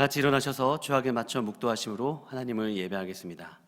같이 일어나셔서 주약에 맞춰 묵도하심으로 하나님을 예배하겠습니다.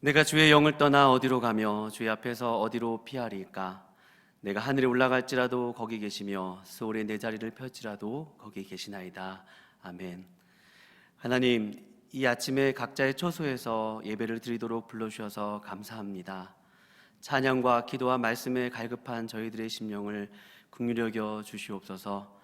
내가 주의 영을 떠나 어디로 가며 주의 앞에서 어디로 피하리까? 내가 하늘에 올라갈지라도 거기 계시며 스올에 내 자리를 펼지라도 거기 계시나이다. 아멘. 하나님, 이 아침에 각자의 처소에서 예배를 드리도록 불러주셔서 감사합니다. 찬양과 기도와 말씀에 갈급한 저희들의 심령을 긍휼히 여겨 주시옵소서.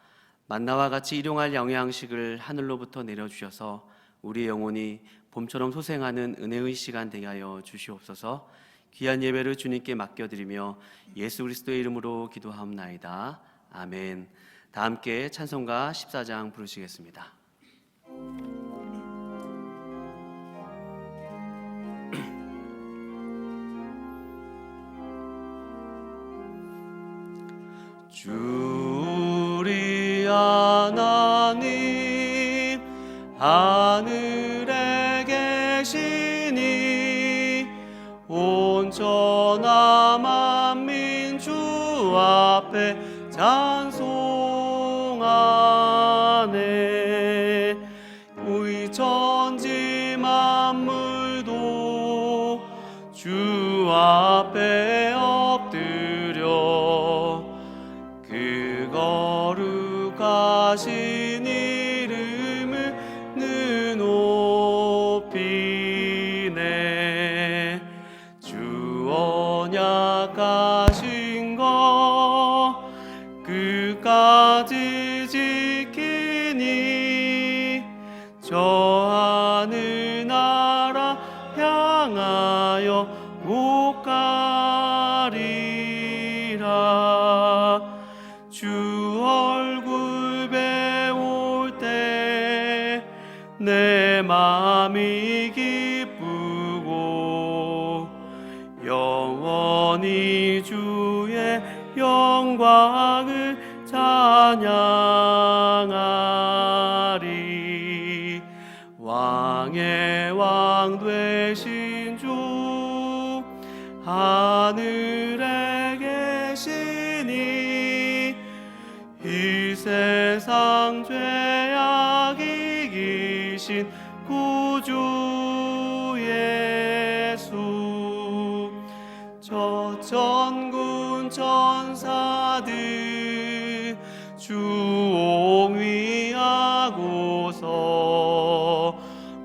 만나와 같이 일용할 영양식을 하늘로부터 내려주셔서 우리의 영혼이 봄처럼 소생하는 은혜의 시간 되게 하여 주시옵소서. 귀한 예배를 주님께 맡겨드리며 예수 그리스도의 이름으로 기도하옵나이다. 아멘. 다 함께 찬송가 14장 부르시겠습니다. 주 우리 하나님 하늘에 계시니 온전한 만민 주 앞에 찬송하네. 우리 천지 만물도 주 앞에 엎드려 그 거룩하신 이름을 높이네. 주 언약하신 것 끝까지 지키니 저 하늘 나라 향하여 못 가리라. 주 얼굴 배울 때 내 마음이 기쁘고 영원히 주의 영광을 찬양하리. 왕의 왕 되신 주 하늘에 계시니 이 세상 죄악 이기신 구주 예수. 저 천군 천사들 주 옹위하고서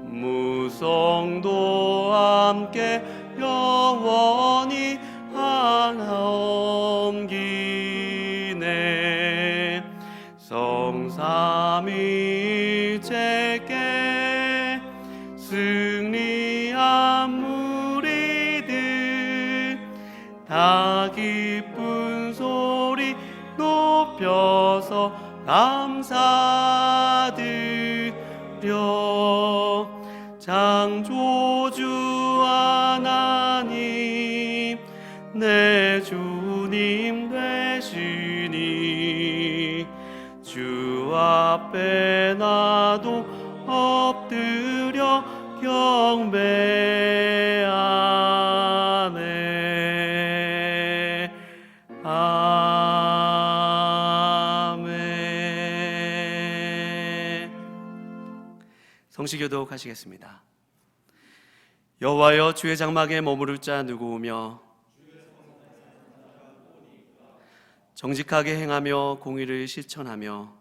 무성도 함께 영원히 하나옮기네. 성삼위일체께 승리한 무리들 다 기쁜 소리 높여서 감사드려. 창조주 하나님 내 주님 되시니 주 앞에 나도 엎드려 경배하네. 아멘. 성시교독 하시겠습니다. 여호와여, 주의 장막에 머무를 자 누구오며 정직하게 행하며 공의를 실천하며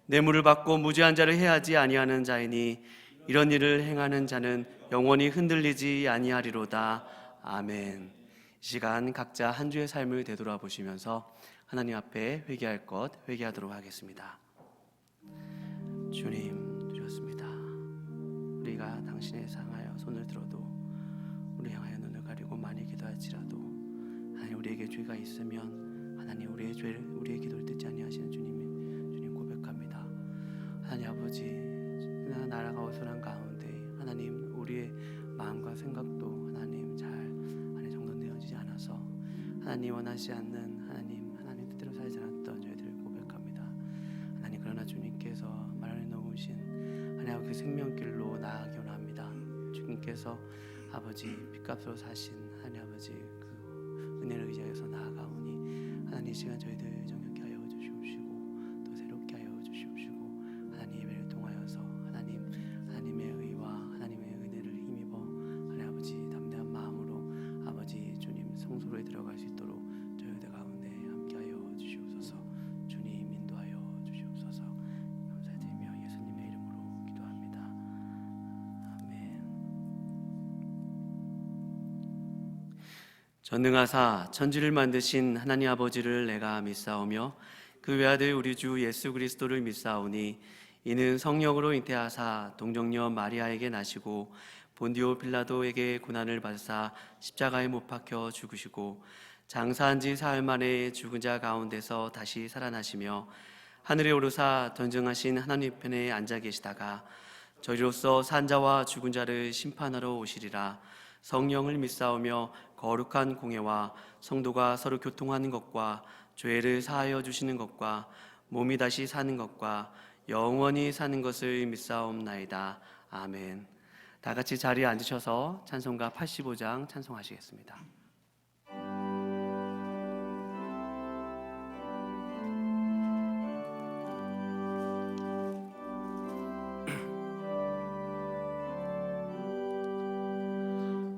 뇌물을 받고 무죄한 자를 해하지 아니하는 자이니 이런 일을 행하는 자는 영원히 흔들리지 아니하리로다. 아멘. 이 시간 각자 한 주의 삶을 되돌아보시면서 하나님 앞에 회개할 것 회개하도록 하겠습니다. 주님, 드렸습니다. 우리가 당신의 상하여 손을 들어도 우리 향하여 눈을 가리고 많이 기도할지라도 하나님 우리에게 죄가 있으면 하나님 우리의 죄를 우리의 기도를 듣지 아니하시는 주님 고백합니다. 하나님 아버지, 나라가 어수선한 가운데 하나님 우리의 마음과 생각도 하나님 잘 정돈되어지지 않아서 하나님 원하시 않는 하나님 뜻대로 살지 않았던 저희들을 고백합니다. 하나님, 그러나 주님께서 말하여 놓으신 하나님 그 생명길로 나아가기 원합니다. 주님께서 아버지 핏값으로 사신 하나님 아버지 그 은혜를 의지하여서 나아가오니 하나님 이 시간 저희들 정욕케 하여 주시옵시고 또 새롭게 하여 주시옵시고 하나님 예배를 통하여서 하나님의 의와 하나님의 은혜를 힘입어 하나님 아버지 담대한 마음으로 아버지 주님 성소로에 들어갈 수 있도록 저희들 가운데 함께하여 주시옵소서. 주님 인도하여 주시옵소서. 감사드리며 예수님의 이름으로 기도합니다. 아멘. 전능하사 천지를 만드신 하나님 아버지를 내가 믿사오며 그 외아들 우리 주 예수 그리스도를 믿사오니 이는 성령으로 잉태하사 동정녀 마리아에게 나시고 본디오 빌라도에게 고난을 받으사 십자가에 못 박혀 죽으시고 장사한 지 사흘 만에 죽은 자 가운데서 다시 살아나시며 하늘에 오르사 전증하신 하나님 편에 앉아 계시다가 저희로서 산 자와 죽은 자를 심판하러 오시리라. 성령을 믿사오며 거룩한 공회와 성도가 서로 교통하는 것과 죄를 사하여 주시는 것과 몸이 다시 사는 것과 영원히 사는 것을 믿사옵나이다. 아멘. 다 같이 자리에 앉으셔서 찬송가 85장 찬송하시겠습니다.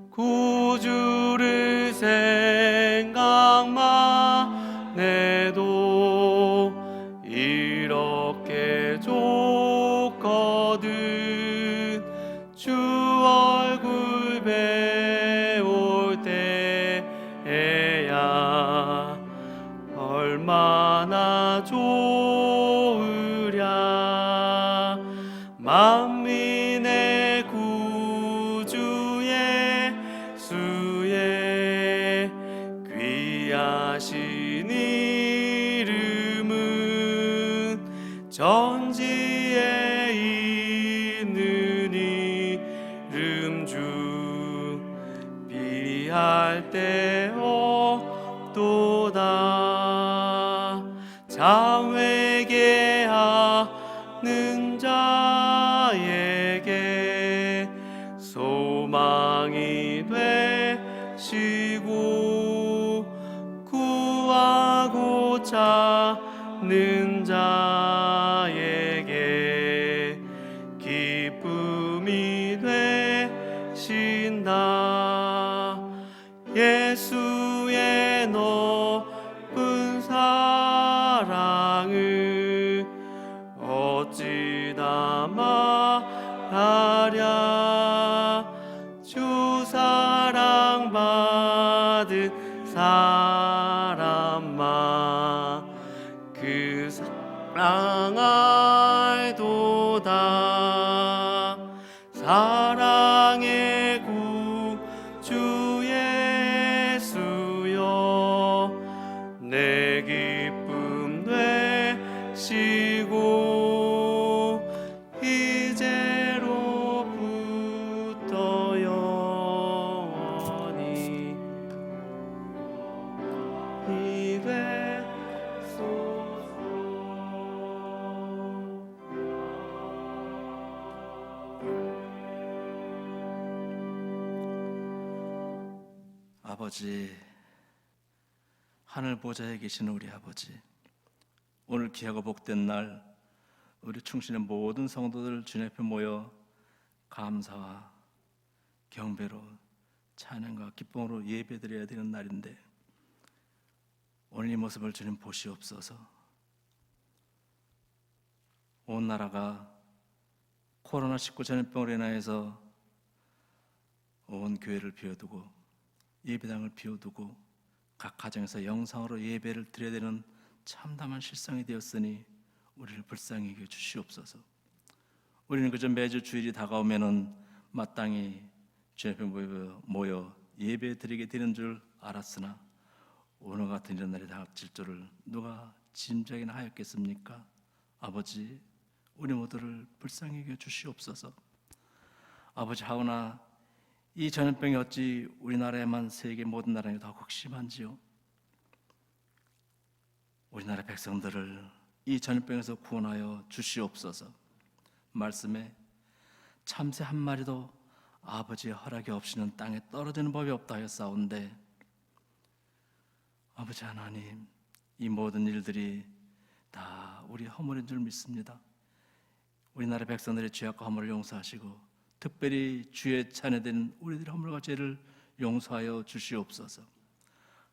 구주를 생각만 해도 이렇게 좋거든. 주 얼굴 배울 때에야 얼마나 좋으랴. 만민의 구주 예수의 귀하신 이름은 전지에 있는 이름 주 비할 데 없도다. 자회개하는 자에게 소망이 되시고 구하고 찾는 자에게 기쁨이 되신다. 예수의 높은 사랑을 어찌 다 말하랴. 주 사랑 받은 사람만 그 사랑 알도다. 사랑의 구주 예수여 내 기쁨 되시고 이제로부터 영원히 되소서. 아버지, 하늘 보좌에 계신 우리 아버지, 오늘 귀하고 복된 날 우리 충신의 모든 성도들 주님 앞에 모여 감사와 경배로 찬양과 기쁨으로 예배드려야 되는 날인데 오늘 이 모습을 주님 보시옵소서. 온 나라가 코로나19 전염병으로 인하여서 온 교회를 비워두고 예배당을 비워두고 각 가정에서 영상으로 예배를 드려야 되는 참담한 실상이 되었으니 우리를 불쌍히 여겨 주시옵소서. 우리는 그저 매주 주일이 다가오면은 마땅히 주 앞에 모여 예배 드리게 되는 줄 알았으나 오늘 같은 이런 날이 닥칠 줄을 누가 짐작이나 하였겠습니까? 아버지, 우리 모두를 불쌍히 여겨 주시옵소서. 아버지, 하오나 이 전염병이 어찌 우리나라에만 세계 모든 나라에 더 극심한지요? 우리나라 백성들을 이 전염병에서 구원하여 주시옵소서. 말씀에 참새 한 마리도 아버지의 허락이 없이는 땅에 떨어지는 법이 없다 하였사온데, 아버지 하나님, 이 모든 일들이 다 우리 허물인 줄 믿습니다. 우리나라 백성들의 죄악과 허물을 용서하시고 특별히 주의 자녀된 우리들의 허물과 죄를 용서하여 주시옵소서.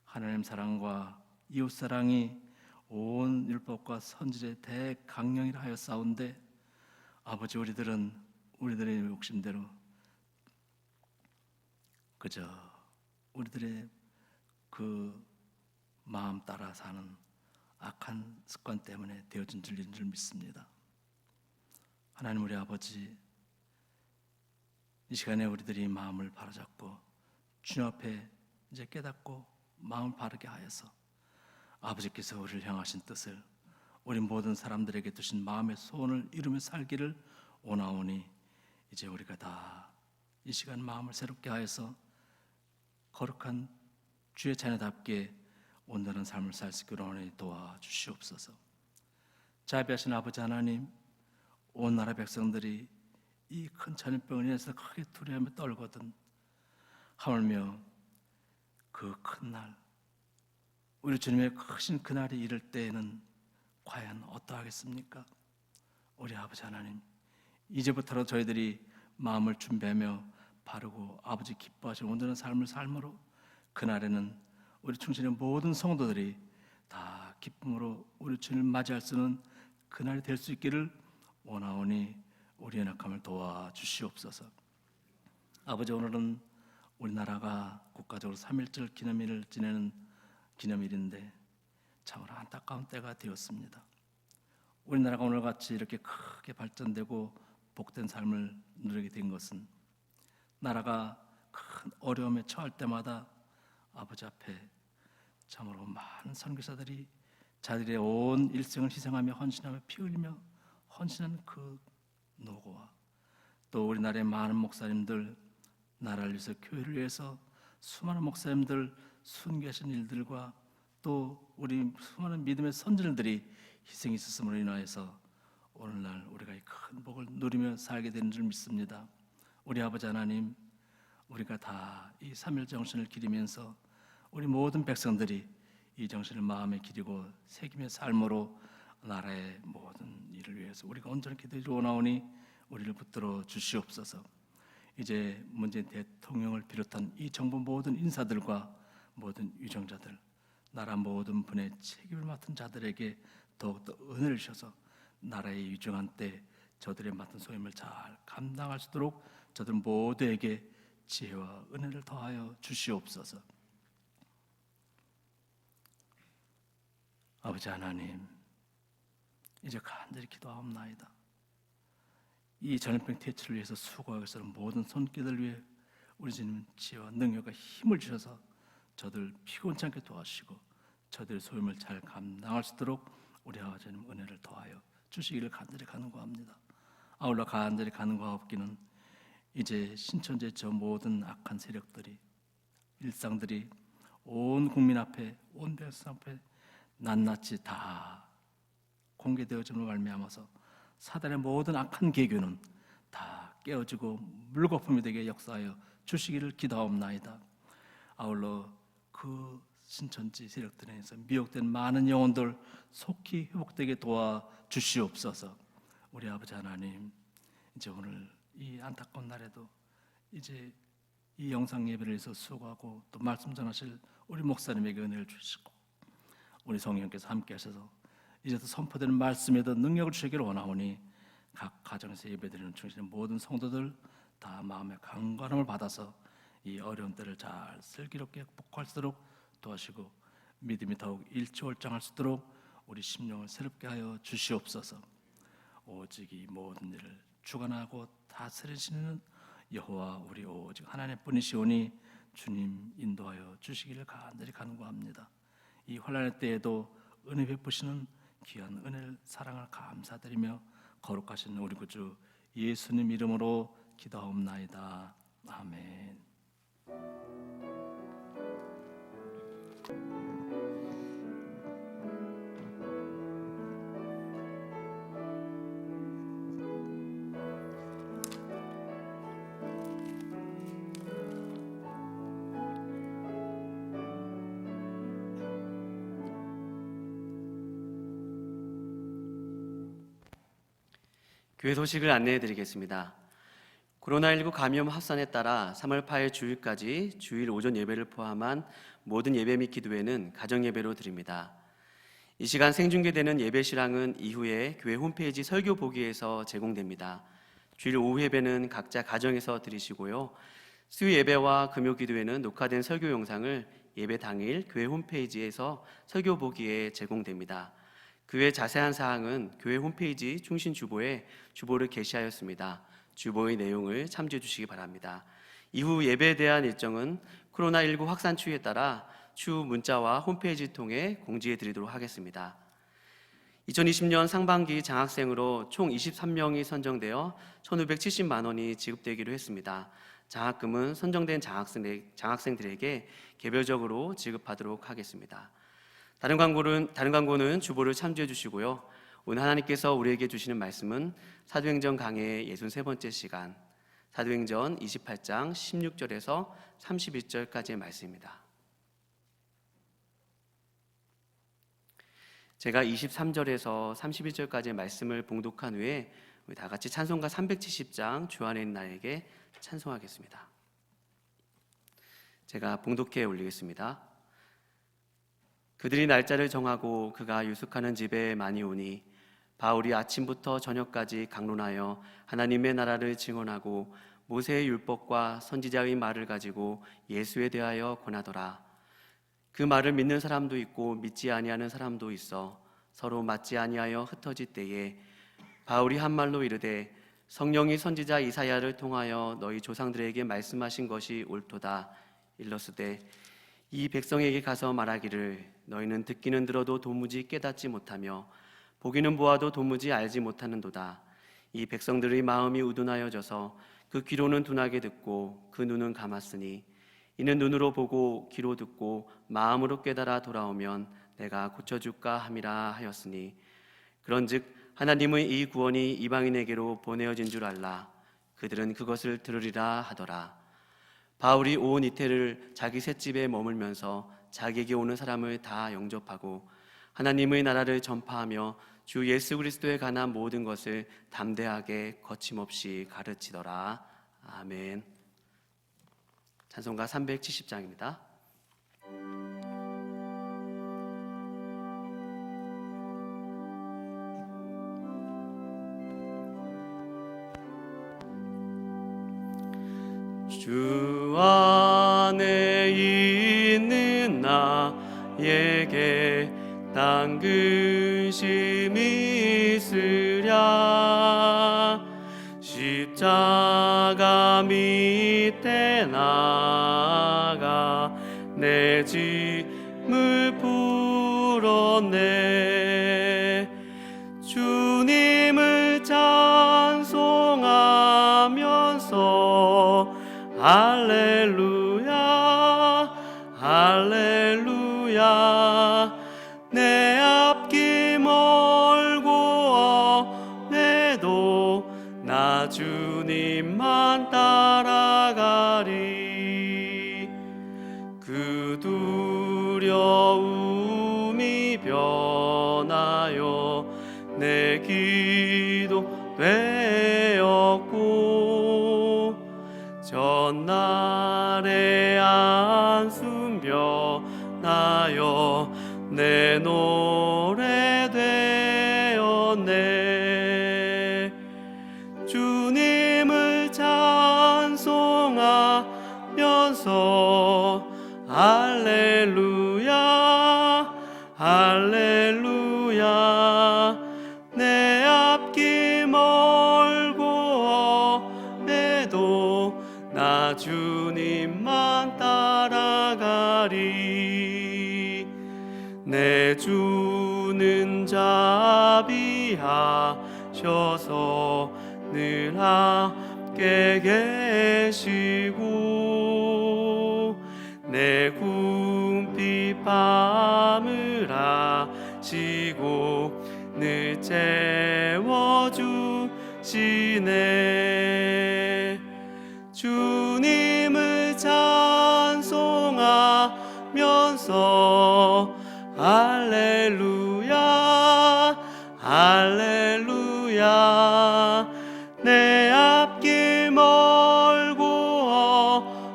하나님 사랑과 이웃 사랑이 온 율법과 선질의 대강령이라 하였사온데, 아버지, 우리들은 우리들의 욕심대로 그저 우리들의 그 마음 따라 사는 악한 습관 때문에 되어진 줄인 줄 믿습니다. 하나님, 우리 아버지, 이 시간에 우리들이 마음을 바로잡고 주님 앞에 이제 깨닫고 마음을 바르게 하여서 아버지께서 우리를 향하신 뜻을 우리 모든 사람들에게 두신 마음의 소원을 이루며 살기를 원하오니, 이제 우리가 다 이 시간 마음을 새롭게 하여서 거룩한 주의 자녀답게 온전한 삶을 살 수 있기를 원하니 도와주시옵소서. 자비하신 아버지 하나님, 온 나라 백성들이 이 큰 전염병을 인해서 크게 두려움에 떨거든 하물며 그 큰 날, 우리 주님의 크신 그날이 이를 때에는 과연 어떠하겠습니까? 우리 아버지 하나님, 이제부터라도 저희들이 마음을 준비하며 바르고 아버지 기뻐하시는 온전한 삶을 삶으로 그날에는 우리 충신의 모든 성도들이 다 기쁨으로 우리 주님을 맞이할 수 있는 그날이 될 수 있기를 원하오니 우리의 낙함을 도와주시옵소서. 아버지, 오늘은 우리나라가 국가적으로 3.1절 기념일을 지내는 기념일인데 참으로 안타까운 때가 되었습니다. 우리나라가 오늘같이 이렇게 크게 발전되고 복된 삶을 누리게 된 것은 나라가 큰 어려움에 처할 때마다 아버지 앞에 참으로 많은 선교사들이 자들의 온 일생을 희생하며 헌신하며 피 흘리며 헌신한 그 노고와 또 우리나라의 많은 목사님들, 나라를 위해서 교회를 위해서 수많은 목사님들 순교하신 일들과 또 우리 수많은 믿음의 선진들이 희생이 있었음으로 인하여서 오늘날 우리가 이 큰 복을 누리며 살게 되는 줄 믿습니다. 우리 아버지 하나님, 우리가 다 이 3.1 정신을 기리면서 우리 모든 백성들이 이 정신을 마음에 기리고 새기며 삶으로 나라의 모든 일을 위해서 우리가 온전히 기도해 원하오니 우리를 붙들어 주시옵소서. 이제 문재인 대통령을 비롯한 이 정부 모든 인사들과 모든 유정자들, 나라 모든 분의 책임을 맡은 자들에게 더욱더 은혜를 주셔서 나라의 유정한 때 저들의 맡은 소임을 잘 감당할 수 있도록 저들 모두에게 지혜와 은혜를 더하여 주시옵소서. 아버지 하나님, 이제 간절히 기도하옵나이다. 이 전염병 퇴치를 위해서 수고하겠으는 모든 손길들 위해 우리 주님 지혜와 능력과 힘을 주셔서 저들 피곤치 않게 도와주시고 저들의 소임을 잘 감당할 수 있도록 우리 아버지 하나님 은혜를 더하여 주시기를 간절히 간구합니다. 아울러 간절히 간구하옵기는 이제 신천지의 저 모든 악한 세력들이 일상들이 온 국민 앞에 온 백성 앞에 낱낱이 다 공개되어짐으로 말미암아서 사단의 모든 악한 계교는 다 깨어지고 물거품이 되게 역사하여 주시기를 기도하옵나이다. 아울러 그 신천지 세력들에서 미혹된 많은 영혼들 속히 회복되게 도와주시옵소서. 우리 아버지 하나님, 이제 오늘 이 안타까운 날에도 이제 이 영상 예배를 위해서 수고하고 또 말씀 전하실 우리 목사님에게 은혜를 주시고 우리 성령께서 함께 하셔서 이제도 선포되는 말씀에도 능력을 주시기를 원하오니 각 가정에서 예배드리는 충실한 모든 성도들 다 마음의 강건함을 받아서 이 어려운 때를 잘 슬기롭게 극복할 수 있도록 도와주시고 믿음이 더욱 일치월장할 수 있도록 우리 심령을 새롭게 하여 주시옵소서. 오직 이 모든 일을 주관하고 다스리시는 여호와 우리 오직 하나님뿐이시오니 주님 인도하여 주시기를 간절히 간구합니다. 이 환난의 때에도 은혜 베푸시는 귀한 은혜를 사랑을 감사드리며 거룩하신 우리 구주 예수님 이름으로 기도하옵나이다. 아멘. 교회 소식을 안내해 드리겠습니다. 코로나19 감염 확산에 따라 3월 8일 주일까지 주일 오전 예배를 포함한 모든 예배 및 기도회는 가정 예배로 드립니다. 이 시간 생중계되는 예배 실황은 이후에 교회 홈페이지 설교 보기에서 제공됩니다. 주일 오후 예배는 각자 가정에서 드리시고요. 수요 예배와 금요 기도회는 녹화된 설교 영상을 예배 당일 교회 홈페이지에서 설교 보기에 제공됩니다. 그 외 자세한 사항은 교회 홈페이지 충신 주보에 주보를 게시하였습니다. 주보의 내용을 참조해 주시기 바랍니다. 이후 예배에 대한 일정은 코로나19 확산 추이에 따라 추후 문자와 홈페이지 통해 공지해 드리도록 하겠습니다. 2020년 상반기 장학생으로 총 23명이 선정되어 1,570만 원이 지급되기로 했습니다. 장학금은 선정된 장학생들에게 개별적으로 지급하도록 하겠습니다. 다른 광고는 주보를 참조해 주시고요. 오늘 하나님께서 우리에게 주시는 말씀은 사도행전 강해의 63번째 시간, 사도행전 28장 16절에서 31절까지의 말씀입니다. 제가 23절에서 31절까지의 말씀을 봉독한 후에 우리 다 같이 찬송가 370장 주 안에 있는 나에게 찬송하겠습니다. 제가 봉독해 올리겠습니다. 그들이 날짜를 정하고 그가 유숙하는 집에 많이 오니 바울이 아침부터 저녁까지 강론하여 하나님의 나라를 증언하고 모세의 율법과 선지자의 말을 가지고 예수에 대하여 권하더라. 그 말을 믿는 사람도 있고 믿지 아니하는 사람도 있어 서로 맞지 아니하여 흩어질 때에 바울이 한 말로 이르되 성령이 선지자 이사야를 통하여 너희 조상들에게 말씀하신 것이 옳도다. 일러스되 이 백성에게 가서 말하기를 너희는 듣기는 들어도 도무지 깨닫지 못하며 보기는 보아도 도무지 알지 못하는도다. 이 백성들의 마음이 우둔하여져서 그 귀로는 둔하게 듣고 그 눈은 감았으니 이는 눈으로 보고 귀로 듣고 마음으로 깨달아 돌아오면 내가 고쳐줄까 함이라 하였으니 그런즉 하나님의 이 구원이 이방인에게로 보내어진 줄 알라. 그들은 그것을 들으리라 하더라. 바울이 온 이태를 자기 셋집에 머물면서 자기에게 오는 사람을 다 영접하고 하나님의 나라를 전파하며 주 예수 그리스도에 관한 모든 것을 담대하게 거침없이 가르치더라. 아멘. 찬송가 370장입니다. 주 안에 있는 나에게 당근심이 있으랴. 십자가 밑에 나가 내 짐을 풀었네. 주님을 찬송하면서 할렐루야 할렐루야. 내 앞길 멀고 어내도 나 주님만 따라가리. 그 두려움이 변하여 내 기도 되었고 전날의 안숨 변하여 내 노래 되었네. 하소서. 할렐루야 할렐루야. 내 앞길 멀고 험해도 나 주님만 따라가리. 내 주는 자비하셔서 늘 함께 계시고 내 궁핍 밤을 아시고 늘 채워주시네. 주님을 찬송하면서 할렐루야 할렐루야. 내 앞길 멀고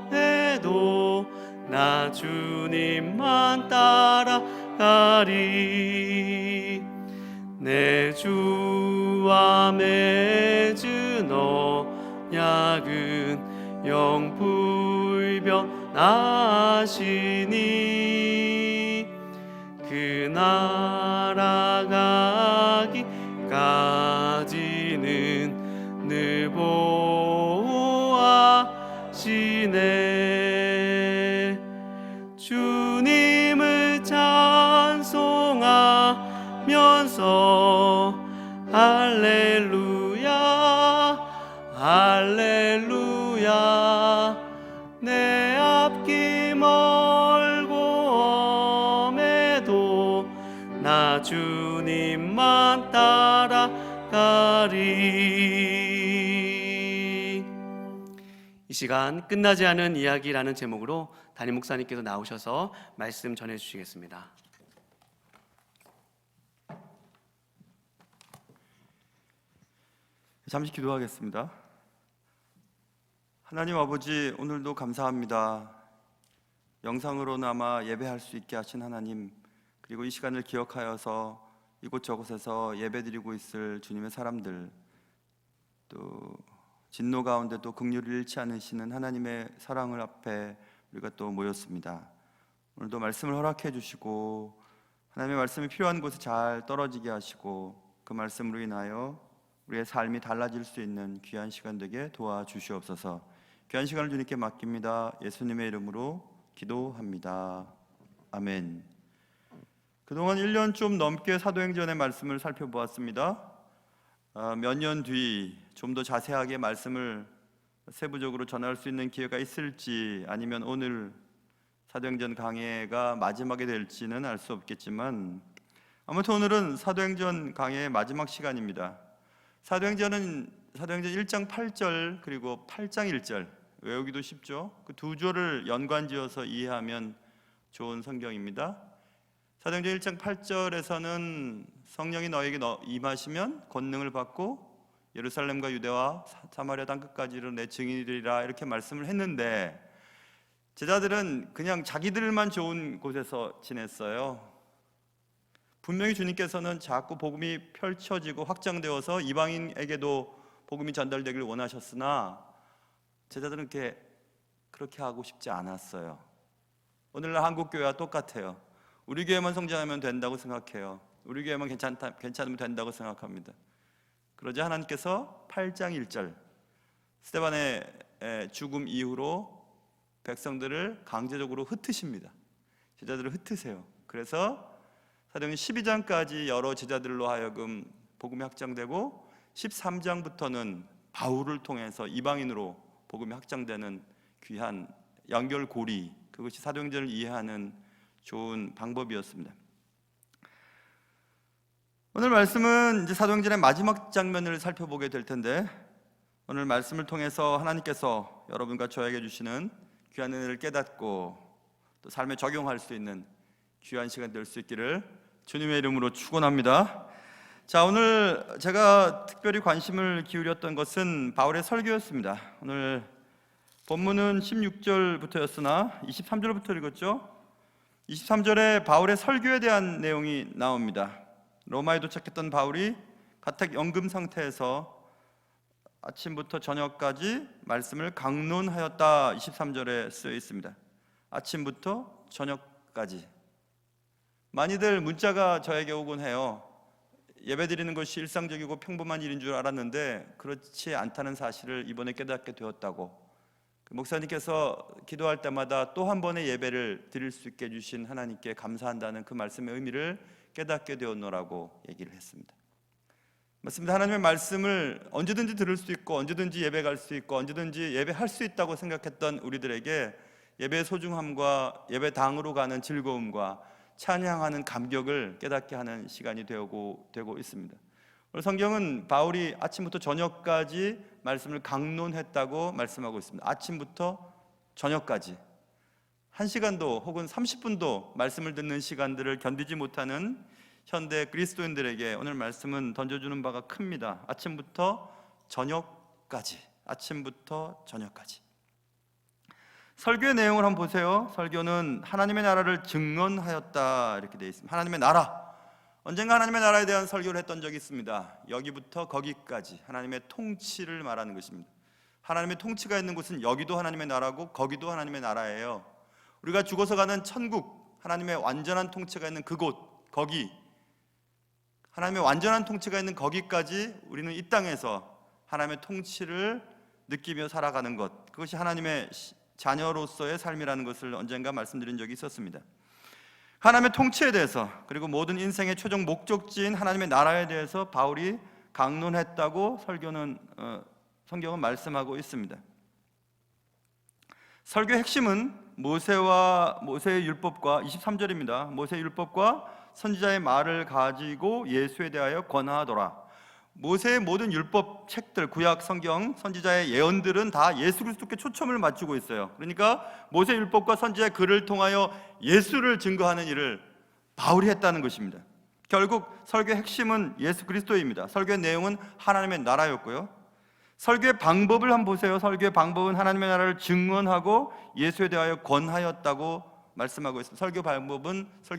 험해도 나 주님만 따라가리. 내 주와 맺은 언약은 영불변하시니 그 나라 가기까지는 늘 보호하시네. 주님을 찬송하면서 할렐루야 할렐루야. 내 앞길 멀고 험해도 나 주님만 따라가리. 이 시간 끝나지 않은 이야기라는 제목으로 담임 목사님께서 나오셔서 말씀 전해주시겠습니다. 잠시 기도하겠습니다. 하나님 아버지, 오늘도 감사합니다. 영상으로나마 예배할 수 있게 하신 하나님, 그리고 이 시간을 기억하여서 이곳저곳에서 예배드리고 있을 주님의 사람들, 또 진노 가운데도 긍휼을 잃지 않으시는 하나님의 사랑을 앞에 우리가 또 모였습니다. 오늘도 말씀을 허락해 주시고 하나님의 말씀이 필요한 곳에 잘 떨어지게 하시고 그 말씀으로 인하여 우리의 삶이 달라질 수 있는 귀한 시간 되게 도와주시옵소서. 귀한 시간을 주님께 맡깁니다. 예수님의 이름으로 기도합니다. 아멘. 그동안 1년 좀 넘게 사도행전의 말씀을 살펴보았습니다. 몇 년 뒤 좀 더 자세하게 말씀을 세부적으로 전할 수 있는 기회가 있을지, 아니면 오늘 사도행전 강해가 마지막이 될지는 알 수 없겠지만, 아무튼 오늘은 사도행전 강해의 마지막 시간입니다. 사도행전 1장 8절 그리고 8장 1절 외우기도 쉽죠. 그 두 절을 연관지어서 이해하면 좋은 성경입니다. 사도행전 1장 8절에서는 성령이 너에게 임하시면 권능을 받고 예루살렘과 유대와 사마리아 땅 끝까지로 내 증인이 되리라, 이렇게 말씀을 했는데 제자들은 그냥 자기들만 좋은 곳에서 지냈어요. 분명히 주님께서는 자꾸 복음이 펼쳐지고 확장되어서 이방인에게도 복음이 전달되기를 원하셨으나 제자들은 그렇게 하고 싶지 않았어요. 오늘날 한국교회와 똑같아요. 우리 교회만 성장하면 된다고 생각해요. 우리 교회만 괜찮으면 된다고 생각합니다. 그러자 하나님께서 8장 1절 스데반의 죽음 이후로 백성들을 강제적으로 흩으십니다. 제자들을 흩으세요. 그래서 사도행전 12장까지 여러 제자들로 하여금 복음이 확장되고 13장부터는 바울을 통해서 이방인으로 복음이 확장되는 귀한 연결고리, 그것이 사도행전을 이해하는 좋은 방법이었습니다. 오늘 말씀은 이제 사도행전의 마지막 장면을 살펴보게 될 텐데, 오늘 말씀을 통해서 하나님께서 여러분과 저에게 주시는 귀한 은혜를 깨닫고 또 삶에 적용할 수 있는 귀한 시간 될 수 있기를 주님의 이름으로 축원합니다. 자, 오늘 제가 특별히 관심을 기울였던 것은 바울의 설교였습니다. 오늘 본문은 16절부터였으나 23절부터 읽었죠. 23절에 바울의 설교에 대한 내용이 나옵니다. 로마에 도착했던 바울이 가택 연금 상태에서 아침부터 저녁까지 말씀을 강론하였다. 23절에 쓰여 있습니다. 아침부터 저녁까지. 많이들 문자가 저에게 오곤 해요. 예배드리는 것이 일상적이고 평범한 일인 줄 알았는데 그렇지 않다는 사실을 이번에 깨닫게 되었다고. 목사님께서 기도할 때마다 또 한 번의 예배를 드릴 수 있게 해주신 하나님께 감사한다는 그 말씀의 의미를 깨닫게 되었노라고 얘기를 했습니다. 맞습니다. 하나님의 말씀을 언제든지 들을 수 있고 언제든지 예배 갈 수 있고 언제든지 예배할 수 있다고 생각했던 우리들에게 예배의 소중함과 예배당으로 가는 즐거움과 찬양하는 감격을 깨닫게 하는 시간이 되고 있습니다. 오늘 성경은 바울이 아침부터 저녁까지 말씀을 강론했다고 말씀하고 있습니다. 아침부터 저녁까지 1시간도 혹은 30분도 말씀을 듣는 시간들을 견디지 못하는 현대 그리스도인들에게 오늘 말씀은 던져주는 바가 큽니다. 아침부터 저녁까지, 아침부터 저녁까지. 설교의 내용을 한번 보세요. 설교는 하나님의 나라를 증언하였다 이렇게 되어 있습니다. 하나님의 나라, 언젠가 하나님의 나라에 대한 설교를 했던 적이 있습니다. 여기부터 거기까지 하나님의 통치를 말하는 것입니다. 하나님의 통치가 있는 곳은 여기도 하나님의 나라고 거기도 하나님의 나라예요. 우리가 죽어서 가는 천국, 하나님의 완전한 통치가 있는 그곳, 거기, 하나님의 완전한 통치가 있는 거기까지 우리는 이 땅에서 하나님의 통치를 느끼며 살아가는 것, 그것이 하나님의 자녀로서의 삶이라는 것을 언젠가 말씀드린 적이 있었습니다. 하나님의 통치에 대해서, 그리고 모든 인생의 최종 목적지인 하나님의 나라에 대해서 바울이 강론했다고 성경은 말씀하고 있습니다. 설교의 핵심은 모세의 율법과 23절입니다. 모세의 율법과 선지자의 말을 가지고 예수에 대하여 권하더라. 모세의 모든 율법 책들, 구약 성경, 선지자의 예언들은 다 예수 그리스도께 초점을 맞추고 있어요. 그러니까 모세 율법과 선지자의 글을 통하여 예수를 증거하는 일을 바울이 했다는 것입니다. 결국 설교의 핵심은 예수 그리스도입니다. 설교의 내용은 하나님의 나라였고요. 설교의 방법을 한번 보세요. 설교의 방법은 하나님의 나라를 증언하고 예수에 대하여 권하였다고 말씀하고 있습니다. 설교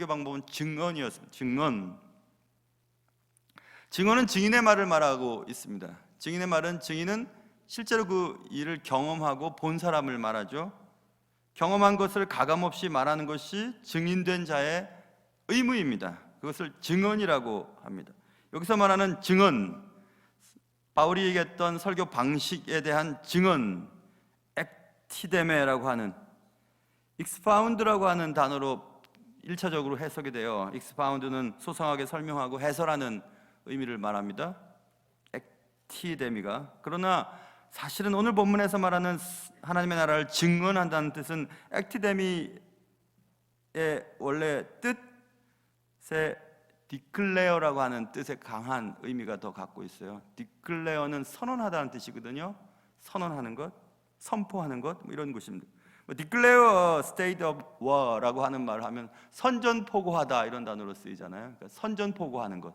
방법은 증언이었습니다. 증언은 증인의 말을 말하고 있습니다. 증인의 말은, 증인은 실제로 그 일을 경험하고 본 사람을 말하죠. 경험한 것을 가감없이 말하는 것이 증인된 자의 의무입니다. 그것을 증언이라고 합니다. 여기서 말하는 증언, 바울이 얘기했던 설교 방식에 대한 증언, 액티데메라고 하는, expound라고 하는 단어로 1차적으로 해석이 돼요. expound는 소상하게 설명하고 해설하는 의미를 말합니다. 액티데미가. 그러나 사실은 오늘 본문에서 말하는 하나님의 나라를 증언한다는 뜻은 액티데미의 원래 뜻의 디클레어라고 하는 뜻의 강한 의미가 더 갖고 있어요. 디클레어는 선언하다는 뜻이거든요. 선언하는 것, 선포하는 것, 이런 것입니다. Declare a state of war라고 하는 말을 하면 선전포고하다 이런 단어로 쓰이잖아요. 그러니까 선전포고하는 것.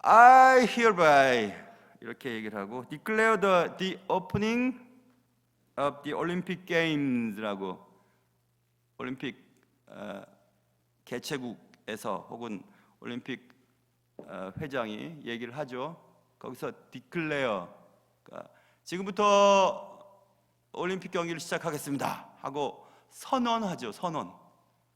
I hereby 이렇게 얘기를 하고 declare the opening of the Olympic Games라고, 올림픽 개최국에서 혹은 올림픽 회장이 얘기를 하죠. 거기서 declare, 그러니까 지금부터 올림픽 경기를 시작하겠습니다 하고 선언하죠. 선언.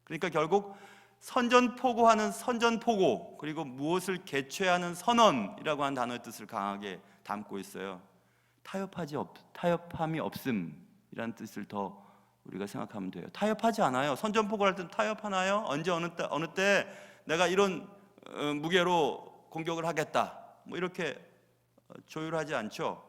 그러니까 결국 선전포고하는 선전포고, 그리고 무엇을 개최하는 선언이라고 하는 단어의 뜻을 강하게 담고 있어요. 타협함이 없음이라는 뜻을 더 우리가 생각하면 돼요. 타협하지 않아요. 선전포고할 때는 타협하나요? 언제 어느 때 내가 이런 무게로 공격을 하겠다, 뭐 이렇게 조율하지 않죠.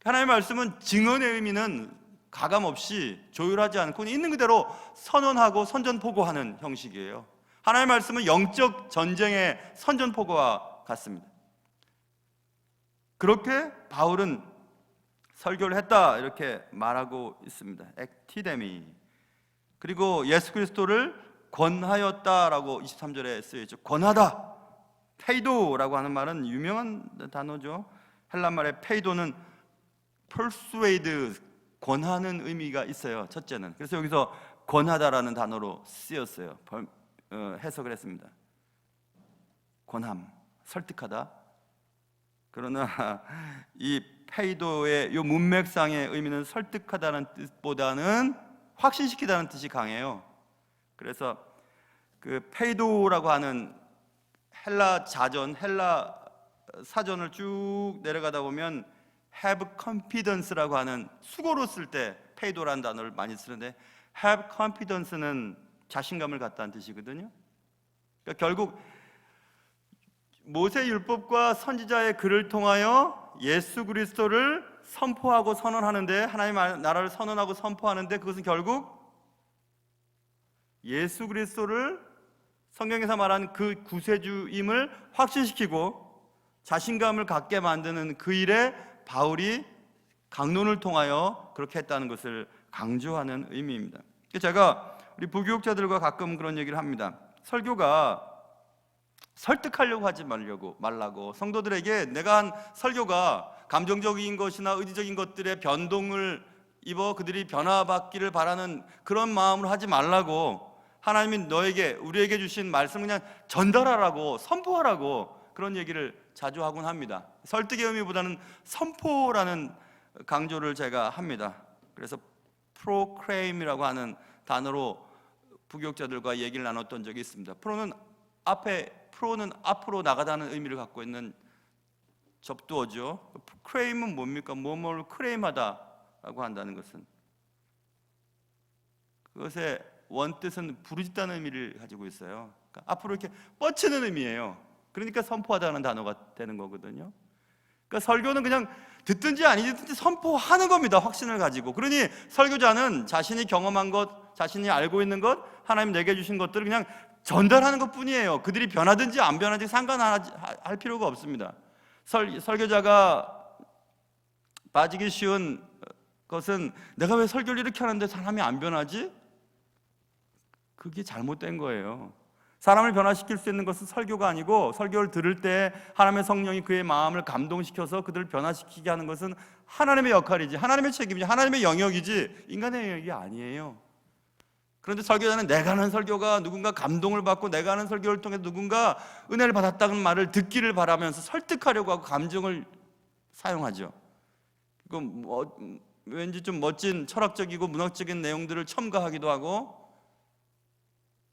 하나님의 말씀은 증언의 의미는 가감없이 조율하지 않고 있는 그대로 선언하고 선전포고하는 형식이에요. 하나님의 말씀은 영적 전쟁의 선전포고와 같습니다. 그렇게 바울은 설교를 했다 이렇게 말하고 있습니다. 액티데미. 그리고 예수 그리스도를 권하였다라고 23절에 쓰여있죠. 권하다. 페이도라고 하는 말은 유명한 단어죠. 헬란말의 페이도는 persuade, 권하는 의미가 있어요. 첫째는. 그래서 여기서 권하다라는 단어로 쓰였어요. 해석을 했습니다. 권함, 설득하다. 그러나 이 페이도의 이 문맥상의 의미는 설득하다는 뜻보다는 확신시키다는 뜻이 강해요. 그래서 그 페이도라고 하는 헬라 자전, 헬라 사전을 쭉 내려가다 보면 have confidence라고 하는 수고로 쓸 때 페이도라는 단어를 많이 쓰는데, have confidence는 자신감을 갖다는 뜻이거든요. 그러니까 결국 모세 율법과 선지자의 글을 통하여 예수 그리스도를 선포하고 선언하는데, 하나님의 나라를 선언하고 선포하는데, 그것은 결국 예수 그리스도를 성경에서 말하는 그 구세주임을 확신시키고 자신감을 갖게 만드는 그 일에 바울이 강론을 통하여 그렇게 했다는 것을 강조하는 의미입니다. 제가 우리 부교육자들과 가끔 그런 얘기를 합니다. 설교가 설득하려고 하지 말라고, 성도들에게 내가 한 설교가 감정적인 것이나 의지적인 것들의 변동을 입어 그들이 변화받기를 바라는 그런 마음으로 하지 말라고, 하나님이 너에게, 우리에게 주신 말씀을 그냥 전달하라고, 선포하라고 그런 얘기를 자주 하곤 합니다. 설득의 의미보다는 선포라는 강조를 제가 합니다. 그래서 proclaim이라고 하는 단어로 부교육자들과 얘기를 나눴던 적이 있습니다. 프로는 앞으로 나가다는 의미를 갖고 있는 접두어죠. claim은 뭡니까? 뭐뭐를 클레임하다라고 한다는 것은, 그것의 원뜻은 부르짖다는 의미를 가지고 있어요. 그러니까 앞으로 이렇게 뻗치는 의미예요. 그러니까 선포하다는 단어가 되는 거거든요. 그러니까 설교는 그냥 듣든지 아니든지 선포하는 겁니다. 확신을 가지고. 그러니 설교자는 자신이 경험한 것, 자신이 알고 있는 것, 하나님 내게 주신 것들을 그냥 전달하는 것뿐이에요. 그들이 변하든지 안 변하든지 상관할 필요가 없습니다. 설교자가 빠지기 쉬운 것은, 내가 왜 설교를 이렇게 하는데 사람이 안 변하지? 그게 잘못된 거예요. 사람을 변화시킬 수 있는 것은 설교가 아니고, 설교를 들을 때 하나님의 성령이 그의 마음을 감동시켜서 그들을 변화시키게 하는 것은 하나님의 역할이지, 하나님의 책임이지, 하나님의 영역이지 인간의 영역이 아니에요. 그런데 설교자는 내가 하는 설교가 누군가 감동을 받고, 내가 하는 설교를 통해 누군가 은혜를 받았다는 말을 듣기를 바라면서 설득하려고 하고 감정을 사용하죠. 왠지 좀 멋진 철학적이고 문학적인 내용들을 첨가하기도 하고,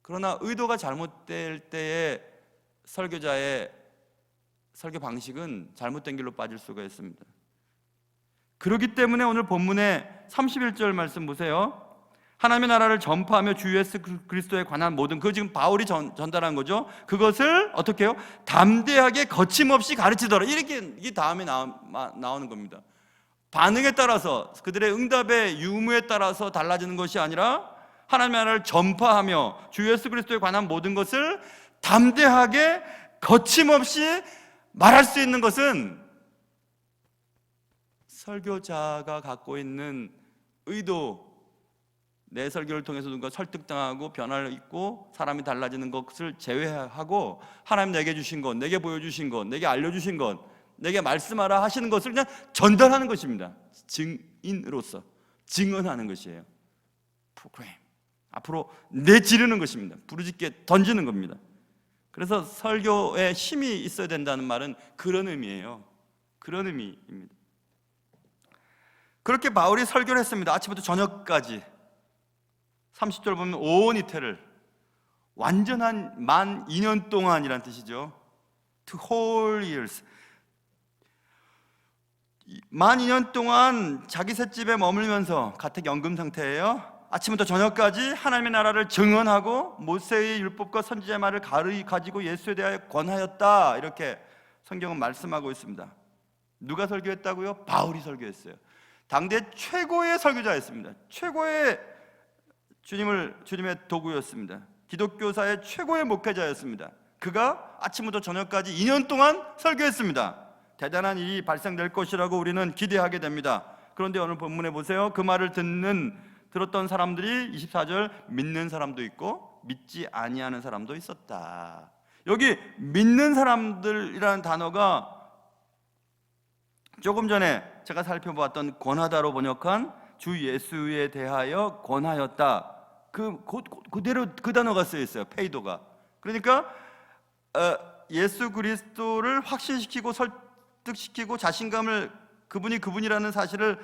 그러나 의도가 잘못될 때의 설교자의 설교 방식은 잘못된 길로 빠질 수가 있습니다. 그렇기 때문에 오늘 본문의 31절 말씀 보세요. 하나님의 나라를 전파하며 주 예수 그리스도에 관한 모든, 그 지금 바울이 전달한 거죠. 그것을 어떻게 해요? 담대하게 거침없이 가르치더라. 이렇게 이 다음에 나오는 겁니다. 반응에 따라서, 그들의 응답의 유무에 따라서 달라지는 것이 아니라, 하나님의 나라를 전파하며 주 예수 그리스도에 관한 모든 것을 담대하게 거침없이 말할 수 있는 것은 설교자가 갖고 있는 의도, 내 설교를 통해서 누군가 설득당하고 변화를 입고 사람이 달라지는 것을 제외하고, 하나님 내게 주신 것, 내게 보여주신 것, 내게 알려주신 것, 내게 말씀하라 하시는 것을 그냥 전달하는 것입니다. 증인으로서 증언하는 것이에요. 프로그램, 앞으로 내지르는 것입니다. 부르짖게 던지는 겁니다. 그래서 설교에 힘이 있어야 된다는 말은 그런 의미예요. 그런 의미입니다. 그렇게 바울이 설교를 했습니다. 아침부터 저녁까지. 30절 보면 온 이태를, 완전한 만 2년 동안이란 뜻이죠. To whole years. 만 2년 동안 자기 셋집에 머물면서 가택 연금 상태예요. 아침부터 저녁까지 하나님의 나라를 증언하고 모세의 율법과 선지자의 말을 가지고 예수에 대하여 권하였다. 이렇게 성경은 말씀하고 있습니다. 누가 설교했다고요? 바울이 설교했어요. 당대 최고의 설교자였습니다. 최고의 주님의 도구였습니다. 기독교사의 최고의 목회자였습니다. 그가 아침부터 저녁까지 2년 동안 설교했습니다. 대단한 일이 발생될 것이라고 우리는 기대하게 됩니다. 그런데 오늘 본문에 보세요. 그 말을 들었던 사람들이 24절, 믿는 사람도 있고 믿지 아니하는 사람도 있었다. 여기 믿는 사람들이라는 단어가 조금 전에 제가 살펴보았던 권하다로 번역한 주 예수에 대하여 권하였다. 그대로 그 단어가 쓰여 있어요. 페이도가. 그러니까 예수 그리스도를 확신시키고 설득시키고 자신감을 그분이 그분이라는 사실을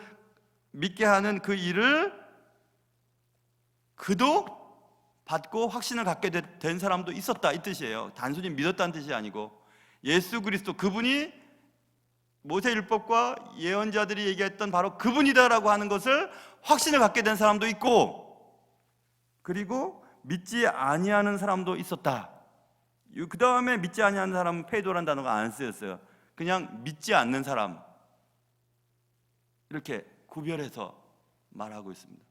믿게 하는 그 일을 그도 받고 확신을 갖게 된 사람도 있었다, 이 뜻이에요. 단순히 믿었다는 뜻이 아니고 예수 그리스도, 그분이 모세율법과 예언자들이 얘기했던 바로 그분이다라고 하는 것을 확신을 갖게 된 사람도 있고, 그리고 믿지 아니하는 사람도 있었다. 그 다음에 믿지 아니하는 사람은 페이도라는 단어가 안 쓰였어요. 그냥 믿지 않는 사람, 이렇게 구별해서 말하고 있습니다.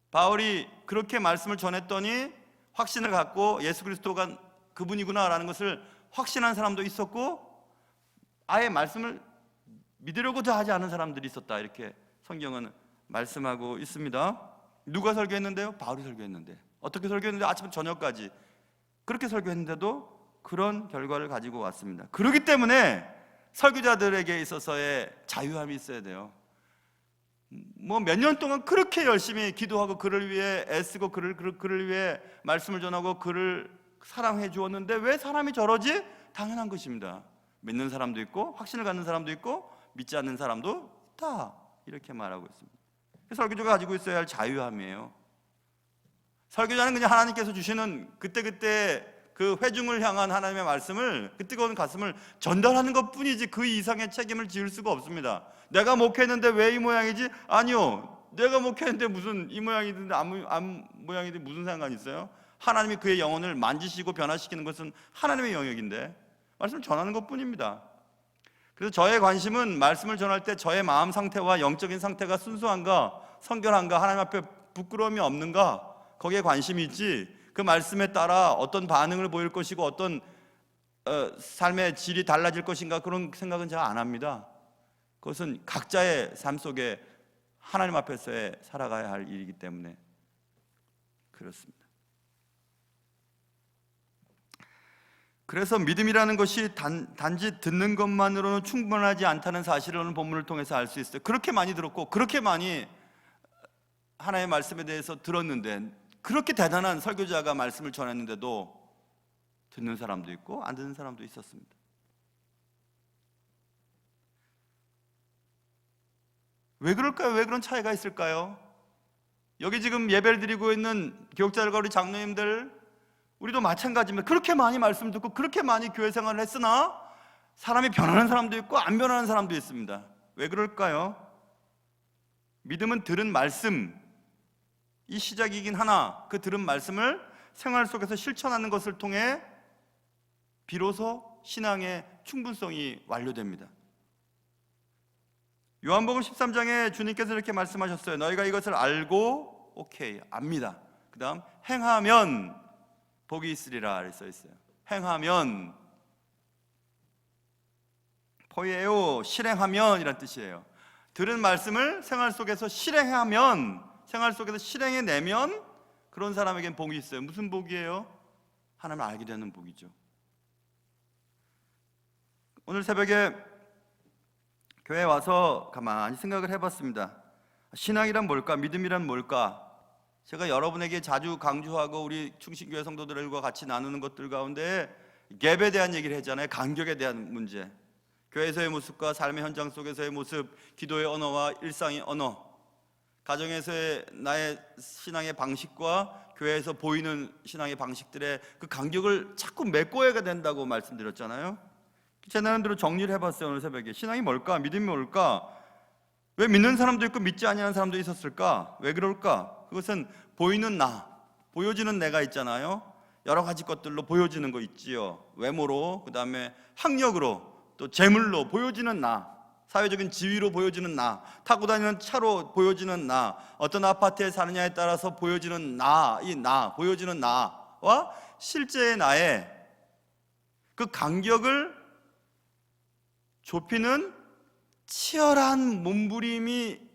바울이 그렇게 말씀을 전했더니 확신을 갖고 예수 그리스도가 그분이구나라는 것을 확신한 사람도 있었고, 아예 말씀을 믿으려고도 하지 않은 사람들이 있었다, 이렇게 성경은 말씀하고 있습니다. 누가 설교했는데요? 바울이 설교했는데. 어떻게 설교했는데? 아침부터 저녁까지 그렇게 설교했는데도 그런 결과를 가지고 왔습니다. 그렇기 때문에 설교자들에게 있어서의 자유함이 있어야 돼요. 뭐 몇 년 동안 그렇게 열심히 기도하고 그를 위해 애쓰고 그를 위해 말씀을 전하고 그를 사랑해 주었는데 왜 사람이 저러지? 당연한 것입니다. 믿는 사람도 있고 확신을 갖는 사람도 있고 믿지 않는 사람도 있다, 이렇게 말하고 있습니다. 설교자가 가지고 있어야 할 자유함이에요. 설교자는 그냥 하나님께서 주시는 그때그때 그 회중을 향한 하나님의 말씀을, 그 뜨거운 가슴을 전달하는 것뿐이지 그 이상의 책임을 지을 수가 없습니다. 내가 목회했는데 왜 이 모양이지? 아니요, 내가 목회했는데 무슨 이 모양이든지 안 모양이든지 무슨 상관이 있어요? 하나님이 그의 영혼을 만지시고 변화시키는 것은 하나님의 영역인데 말씀을 전하는 것뿐입니다. 그래서 저의 관심은 말씀을 전할 때 저의 마음 상태와 영적인 상태가 순수한가, 성결한가, 하나님 앞에 부끄러움이 없는가, 거기에 관심이 있지, 그 말씀에 따라 어떤 반응을 보일 것이고 어떤 삶의 질이 달라질 것인가, 그런 생각은 제가 안 합니다. 그것은 각자의 삶 속에 하나님 앞에서의 살아가야 할 일이기 때문에 그렇습니다. 그래서 믿음이라는 것이 단지 듣는 것만으로는 충분하지 않다는 사실을 오늘 본문을 통해서 알 수 있어요. 그렇게 많이 들었고 그렇게 많이 하나님의 말씀에 대해서 들었는데, 그렇게 대단한 설교자가 말씀을 전했는데도 듣는 사람도 있고 안 듣는 사람도 있었습니다. 왜 그럴까요? 왜 그런 차이가 있을까요? 여기 지금 예배를 드리고 있는 교육자들과 우리 장로님들, 우리도 마찬가지입니다. 그렇게 많이 말씀 듣고 그렇게 많이 교회 생활을 했으나 사람이 변하는 사람도 있고 안 변하는 사람도 있습니다. 왜 그럴까요? 믿음은 들은 말씀, 이 시작이긴 하나 그 들은 말씀을 생활 속에서 실천하는 것을 통해 비로소 신앙의 충분성이 완료됩니다. 요한복음 13장에 주님께서 이렇게 말씀하셨어요. 너희가 이것을 알고, 오케이, 압니다. 그 다음 행하면 복이 있으리라 써 있어요. 행하면, 포이에오, 실행하면 이란 뜻이에요. 들은 말씀을 생활 속에서 실행하면, 생활 속에서 실행해내면 그런 사람에겐 복이 있어요. 무슨 복이에요? 하나님을 알게 되는 복이죠. 오늘 새벽에 교회에 와서 가만히 생각을 해봤습니다. 신앙이란 뭘까? 믿음이란 뭘까? 제가 여러분에게 자주 강조하고 우리 충신교회 성도들과 같이 나누는 것들 가운데 갭에 대한 얘기를 했잖아요. 간격에 대한 문제, 교회에서의 모습과 삶의 현장 속에서의 모습, 기도의 언어와 일상의 언어, 가정에서의 나의 신앙의 방식과 교회에서 보이는 신앙의 방식들의 그 간격을 자꾸 메꿔야 된다고 말씀드렸잖아요. 제 나름대로 정리를 해봤어요. 오늘 새벽에 신앙이 뭘까? 믿음이 뭘까? 왜 믿는 사람도 있고 믿지 아니하는 사람도 있었을까? 왜 그럴까? 그것은 보이는 나, 보여지는 내가 있잖아요. 여러 가지 것들로 보여지는 거 있지요. 외모로, 그 다음에 학력으로, 또 재물로 보여지는 나, 사회적인 지위로 보여지는 나, 타고 다니는 차로 보여지는 나, 어떤 아파트에 사느냐에 따라서 보여지는 나, 이 나, 보여지는 나와 실제의 나의 그 간격을 좁히는 치열한 몸부림이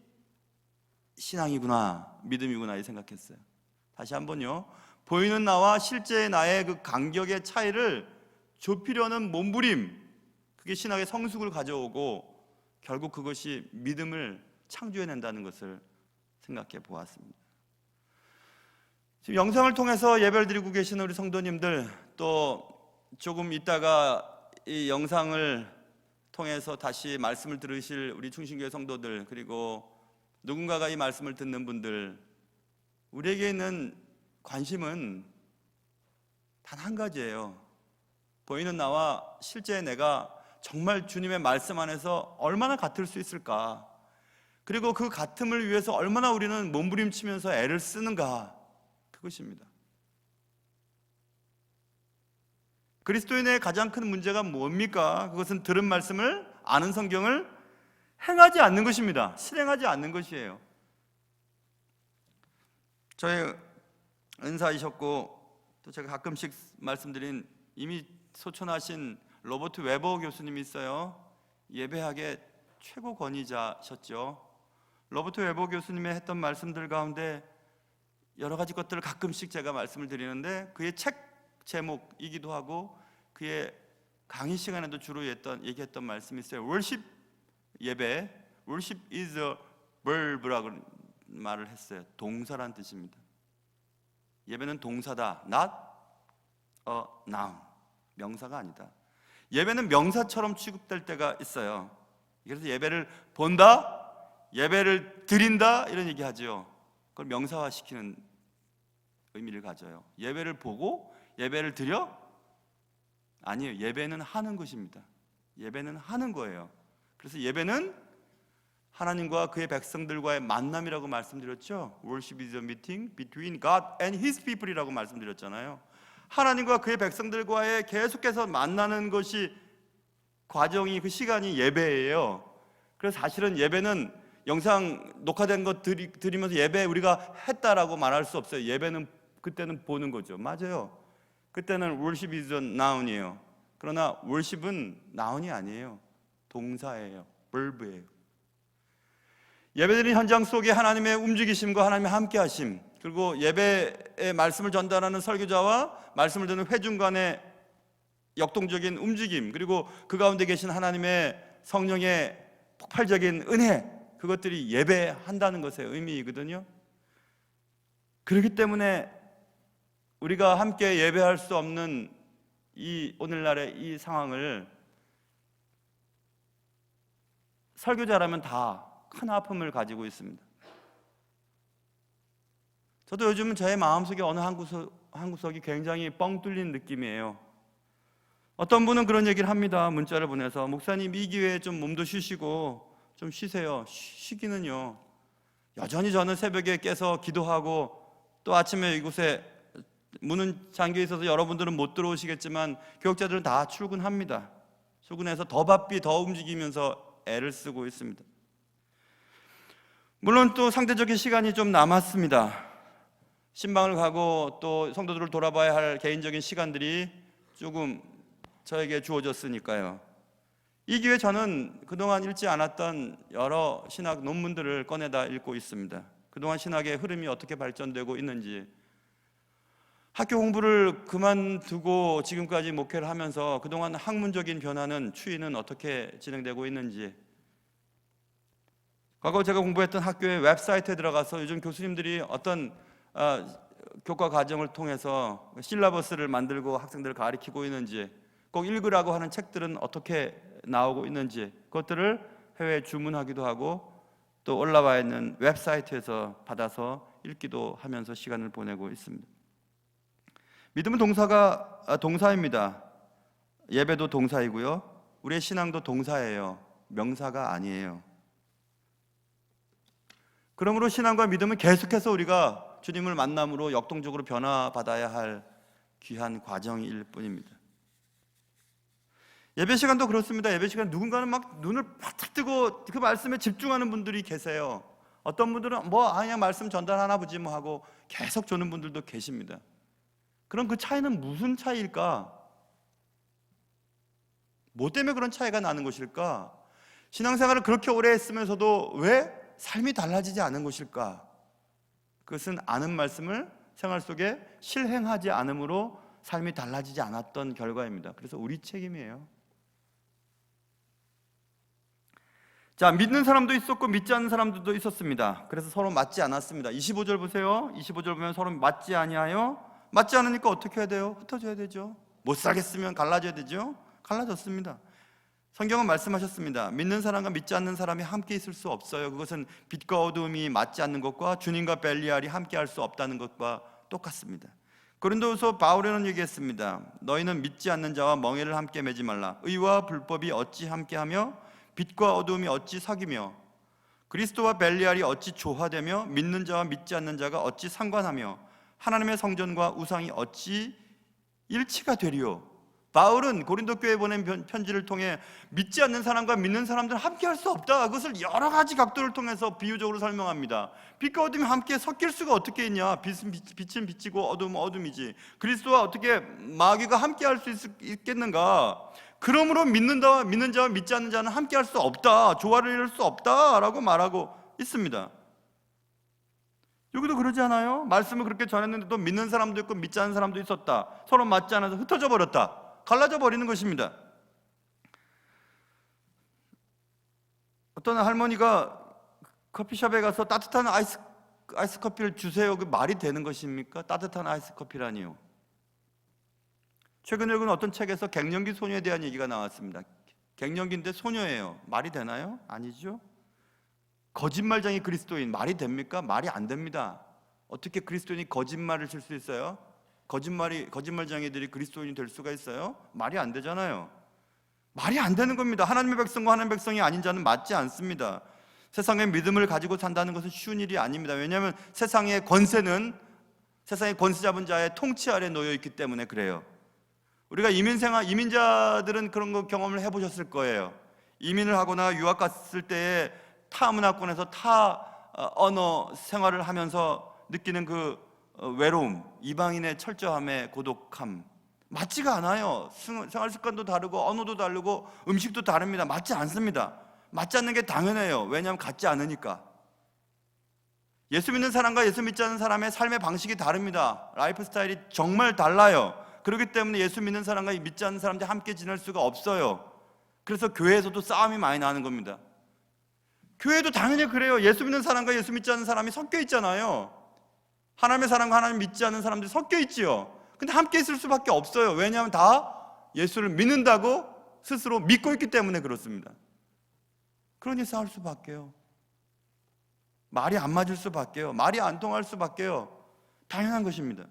신앙이구나, 믿음이구나, 이 생각했어요. 다시 한번요. 보이는 나와 실제의 나의 그 간격의 차이를 좁히려는 몸부림, 그게 신앙의 성숙을 가져오고 결국 그것이 믿음을 창조해낸다는 것을 생각해 보았습니다. 지금 영상을 통해서 예배를 드리고 계시는 우리 성도님들, 또 조금 있다가 이 영상을 통해서 다시 말씀을 들으실 우리 충신교회 성도들, 그리고 누군가가 이 말씀을 듣는 분들, 우리에게 있는 관심은 단 한 가지예요. 보이는 나와 실제 내가 정말 주님의 말씀 안에서 얼마나 같을 수 있을까? 그리고 그 같음을 위해서 얼마나 우리는 몸부림치면서 애를 쓰는가? 그것입니다. 그리스도인의 가장 큰 문제가 뭡니까? 그것은 들은 말씀을, 아는 성경을 행하지 않는 것입니다. 실행하지 않는 것이에요. 저의 은사이셨고 또 제가 가끔씩 말씀드린 이미 소천하신 로버트 웨버 교수님이 있어요. 예배학의 최고 권위자셨죠. 로버트 웨버 교수님이 했던 말씀들 가운데 여러 가지 것들을 가끔씩 제가 말씀을 드리는데, 그의 책 제목이기도 하고 그의 강의 시간에도 주로 얘기했던 말씀이 있어요. worship, 예배, worship is a verb라고 말을 했어요. 동사란 뜻입니다. 예배는 동사다, not a noun, 명사가 아니다. 예배는 명사처럼 취급될 때가 있어요. 그래서 예배를 본다, 예배를 드린다 이런 얘기 하죠. 그걸 명사화시키는 의미를 가져요. 예배를 보고 예배를 드려? 아니에요. 예배는 하는 것입니다. 예배는 하는 거예요. 그래서 예배는 하나님과 그의 백성들과의 만남이라고 말씀드렸죠. Worship is a meeting between God and His people이라고 말씀드렸잖아요. 하나님과 그의 백성들과의 계속해서 만나는 것이, 과정이, 그 시간이 예배예요. 그래서 사실은 예배는 영상 녹화된 것 드리면서 예배 우리가 했다라고 말할 수 없어요. 예배는 그때는 보는 거죠. 맞아요. 그때는 worship is a noun이에요. 그러나 worship은 noun이 아니에요. 동사예요. verb예요. 예배드리는 현장 속에 하나님의 움직이심과 하나님의 함께하심, 그리고 예배의 말씀을 전달하는 설교자와 말씀을 듣는 회중 간의 역동적인 움직임, 그리고 그 가운데 계신 하나님의 성령의 폭발적인 은혜, 그것들이 예배한다는 것의 의미이거든요. 그렇기 때문에 우리가 함께 예배할 수 없는 이 오늘날의 이 상황을 설교자라면 다 큰 아픔을 가지고 있습니다. 저도 요즘은 저의 마음속에 어느 한 구석이 굉장히 뻥 뚫린 느낌이에요. 어떤 분은 그런 얘기를 합니다. 문자를 보내서, 목사님 이 기회에 좀 몸도 쉬시고 좀 쉬세요. 쉬기는요, 여전히 저는 새벽에 깨서 기도하고 또 아침에 이곳에 문은 잠겨 있어서 여러분들은 못 들어오시겠지만 교역자들은 다 출근합니다. 출근해서 더 바삐 더 움직이면서 애를 쓰고 있습니다. 물론 또 상대적인 시간이 좀 남았습니다. 신방을 가고 또 성도들을 돌아봐야 할 개인적인 시간들이 조금 저에게 주어졌으니까요. 이 기회에 저는 그동안 읽지 않았던 여러 신학 논문들을 꺼내다 읽고 있습니다. 그동안 신학의 흐름이 어떻게 발전되고 있는지, 학교 공부를 그만두고 지금까지 목회를 하면서 그동안 학문적인 변화는, 추이는 어떻게 진행되고 있는지, 과거 제가 공부했던 학교의 웹사이트에 들어가서 요즘 교수님들이 어떤 교과 과정을 통해서 실라버스를 만들고 학생들을 가르치고 있는지, 꼭 읽으라고 하는 책들은 어떻게 나오고 있는지, 그것들을 해외에 주문하기도 하고 또 올라와 있는 웹사이트에서 받아서 읽기도 하면서 시간을 보내고 있습니다. 믿음은 동사입니다. 예배도 동사이고요, 우리의 신앙도 동사예요. 명사가 아니에요. 그러므로 신앙과 믿음은 계속해서 우리가 주님을 만남으로 역동적으로 변화받아야 할 귀한 과정일 뿐입니다. 예배 시간도 그렇습니다. 예배 시간 누군가는 막 눈을 바짝 뜨고 그 말씀에 집중하는 분들이 계세요. 어떤 분들은 그냥 말씀 전달하나 보지 뭐 하고 계속 조는 분들도 계십니다. 그럼 그 차이는 무슨 차이일까? 뭐 때문에 그런 차이가 나는 것일까? 신앙생활을 그렇게 오래 했으면서도 왜 삶이 달라지지 않은 것일까? 그것은 아는 말씀을 생활 속에 실행하지 않음으로 삶이 달라지지 않았던 결과입니다. 그래서 우리 책임이에요. 자, 믿는 사람도 있었고 믿지 않는 사람들도 있었습니다. 그래서 서로 맞지 않았습니다. 25절 보세요. 25절 보면 서로 맞지 아니하여, 맞지 않으니까 어떻게 해야 돼요? 흩어져야 되죠. 못 살겠으면 갈라져야 되죠. 갈라졌습니다. 성경은 말씀하셨습니다. 믿는 사람과 믿지 않는 사람이 함께 있을 수 없어요. 그것은 빛과 어둠이 맞지 않는 것과 주님과 벨리알이 함께 할 수 없다는 것과 똑같습니다. 고린도후서 바울은 얘기했습니다. 너희는 믿지 않는 자와 멍에를 함께 매지 말라. 의와 불법이 어찌 함께하며 빛과 어둠이 어찌 사귀며 그리스도와 벨리알이 어찌 조화되며 믿는 자와 믿지 않는 자가 어찌 상관하며 하나님의 성전과 우상이 어찌 일치가 되리요. 바울은 고린도 교회에 보낸 편지를 통해 믿지 않는 사람과 믿는 사람들은 함께 할 수 없다. 그것을 여러 가지 각도를 통해서 비유적으로 설명합니다. 빛과 어둠이 함께 섞일 수가 어떻게 있냐? 빛은 빛이고 어둠은 어둠이지. 그리스도와 어떻게 마귀가 함께 할 수 있겠는가? 그러므로 믿는 자와 믿지 않는 자는 함께 할 수 없다. 조화를 이룰 수 없다라고 말하고 있습니다. 여기도 그러지 않아요? 말씀을 그렇게 전했는데도 믿는 사람도 있고 믿지 않는 사람도 있었다. 서로 맞지 않아서 흩어져 버렸다. 갈라져 버리는 것입니다. 어떤 할머니가 커피숍에 가서 따뜻한 아이스 커피를 주세요. 그 말이 되는 것입니까? 따뜻한 아이스 커피라니요. 최근에 읽은 어떤 책에서 갱년기 소녀에 대한 얘기가 나왔습니다. 갱년기인데 소녀예요. 말이 되나요? 아니죠. 거짓말쟁이 그리스도인, 말이 됩니까? 말이 안 됩니다. 어떻게 그리스도인이 거짓말을 칠 수 있어요? 거짓말쟁이들이 그리스도인이 될 수가 있어요? 말이 안 되잖아요. 말이 안 되는 겁니다. 하나님의 백성과 하나님의 백성이 아닌 자는 맞지 않습니다. 세상의 믿음을 가지고 산다는 것은 쉬운 일이 아닙니다. 왜냐하면 세상의 권세 잡은 자의 통치 아래 놓여 있기 때문에 그래요. 우리가 이민자들은 그런 거 경험을 해보셨을 거예요. 이민을 하거나 유학 갔을 때에 타 문화권에서 타 언어 생활을 하면서 느끼는 그 외로움, 이방인의 철저함의 고독함, 맞지가 않아요. 생활 습관도 다르고 언어도 다르고 음식도 다릅니다. 맞지 않습니다. 맞지 않는 게 당연해요. 왜냐하면 같지 않으니까. 예수 믿는 사람과 예수 믿지 않는 사람의 삶의 방식이 다릅니다. 라이프 스타일이 정말 달라요. 그렇기 때문에 예수 믿는 사람과 믿지 않는 사람들이 함께 지낼 수가 없어요. 그래서 교회에서도 싸움이 많이 나는 겁니다. 교회도 당연히 그래요. 예수 믿는 사람과 예수 믿지 않는 사람이 섞여 있잖아요. 하나님의 사람과 하나님 믿지 않는 사람들이 섞여 있지요. 근데 함께 있을 수밖에 없어요. 왜냐하면 다 예수를 믿는다고 스스로 믿고 있기 때문에 그렇습니다. 그러니 싸울 수밖에요. 말이 안 맞을 수밖에요. 말이 안 통할 수밖에요. 당연한 것입니다.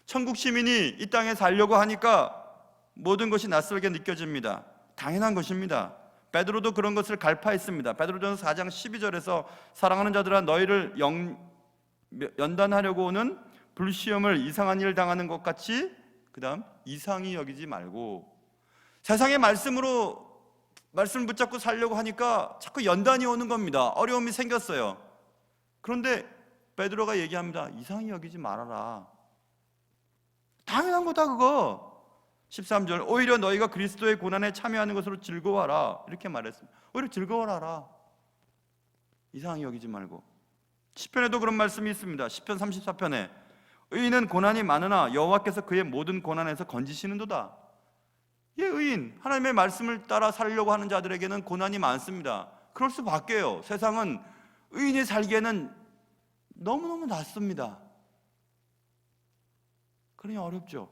천국 시민이 이 땅에 살려고 하니까 모든 것이 낯설게 느껴집니다. 당연한 것입니다. 베드로도 그런 것을 갈파했습니다. 베드로전서 4장 12절에서 사랑하는 자들아 너희를 연단하려고 오는 불시험을 이상한 일 당하는 것 같이 그다음 이상히 여기지 말고. 세상의 말씀을 붙잡고 살려고 하니까 자꾸 연단이 오는 겁니다. 어려움이 생겼어요. 그런데 베드로가 얘기합니다. 이상히 여기지 말아라. 당연한 거다 그거. 13절 오히려 너희가 그리스도의 고난에 참여하는 것으로 즐거워하라 이렇게 말했습니다. 오히려 즐거워하라. 이상히 여기지 말고. 시편에도 그런 말씀이 있습니다. 시편 34편에 의인은 고난이 많으나 여호와께서 그의 모든 고난에서 건지시는도다. 예, 의인, 하나님의 말씀을 따라 살려고 하는 자들에게는 고난이 많습니다. 그럴 수밖에요. 세상은 의인이 살기에는 너무너무 낮습니다. 그러니 어렵죠.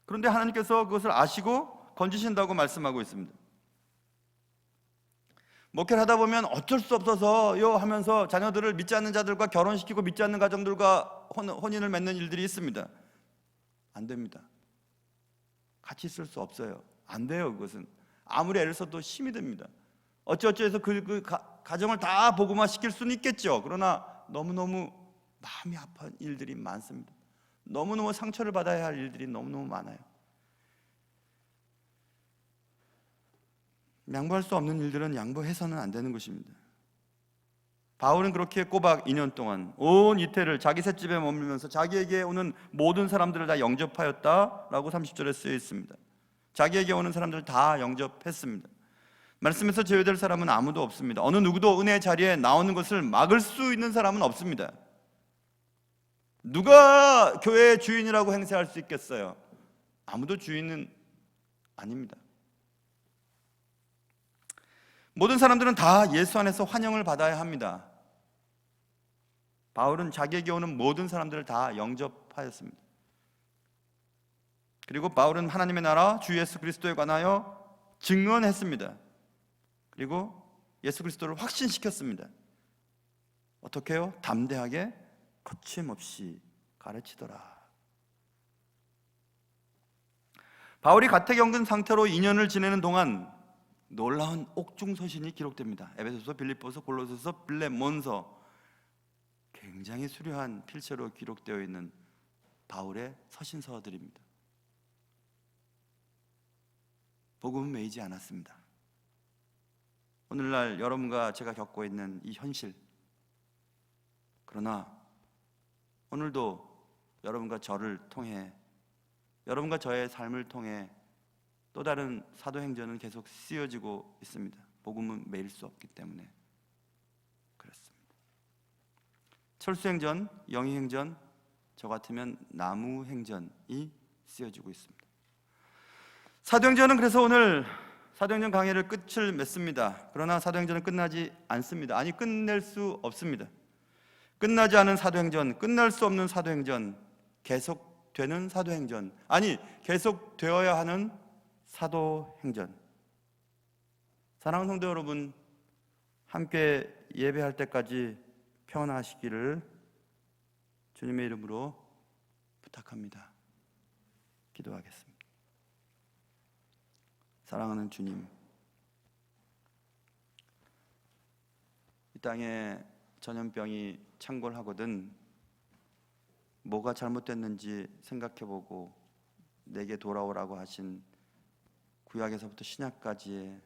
그런데 하나님께서 그것을 아시고 건지신다고 말씀하고 있습니다. 목회를 하다 보면 어쩔 수 없어서요 하면서 자녀들을 믿지 않는 자들과 결혼시키고 믿지 않는 가정들과 혼인을 맺는 일들이 있습니다. 안 됩니다. 같이 있을 수 없어요. 안 돼요. 그것은 아무리 애를 써도 힘이 듭니다. 어찌어찌해서 그 가정을 다 복음화시킬 수는 있겠죠. 그러나 너무너무 마음이 아픈 일들이 많습니다. 너무너무 상처를 받아야 할 일들이 너무너무 많아요. 양보할 수 없는 일들은 양보해서는 안 되는 것입니다. 바울은 그렇게 꼬박 2년 동안 온 이태를 자기 셋집에 머물면서 자기에게 오는 모든 사람들을 다 영접하였다라고 30절에 쓰여 있습니다. 자기에게 오는 사람들을 다 영접했습니다. 말씀에서 제외될 사람은 아무도 없습니다. 어느 누구도 은혜의 자리에 나오는 것을 막을 수 있는 사람은 없습니다. 누가 교회의 주인이라고 행세할 수 있겠어요? 아무도 주인은 아닙니다. 모든 사람들은 다 예수 안에서 환영을 받아야 합니다. 바울은 자기에게 오는 모든 사람들을 다 영접하였습니다. 그리고 바울은 하나님의 나라 주 예수 그리스도에 관하여 증언했습니다. 그리고 예수 그리스도를 확신시켰습니다. 어떻게 해요? 담대하게 거침없이 가르치더라. 바울이 가택연금 상태로 2년을 지내는 동안 놀라운 옥중서신이 기록됩니다. 에베소서, 빌립보서, 골로새서, 빌레몬서, 굉장히 수려한 필체로 기록되어 있는 바울의 서신서들입니다. 복음은 매이지 않았습니다. 오늘날 여러분과 제가 겪고 있는 이 현실, 그러나 오늘도 여러분과 저를 통해, 여러분과 저의 삶을 통해 또 다른 사도행전은 계속 쓰여지고 있습니다. 복음은 매일 수 없기 때문에 그렇습니다. 철수행전, 영희행전, 저 같으면 나무행전이 쓰여지고 있습니다. 사도행전은 그래서 오늘 사도행전 강의를 끝을 맺습니다. 그러나 사도행전은 끝나지 않습니다. 아니, 끝낼 수 없습니다. 끝나지 않은 사도행전, 끝날 수 없는 사도행전, 계속되는 사도행전, 아니 계속되어야 하는 사도행전. 사랑하는 성도 여러분, 함께 예배할 때까지 평안하시기를 주님의 이름으로 부탁합니다. 기도하겠습니다. 사랑하는 주님, 이 땅에 전염병이 창궐하거든 뭐가 잘못됐는지 생각해보고 내게 돌아오라고 하신 구약에서부터 신약까지의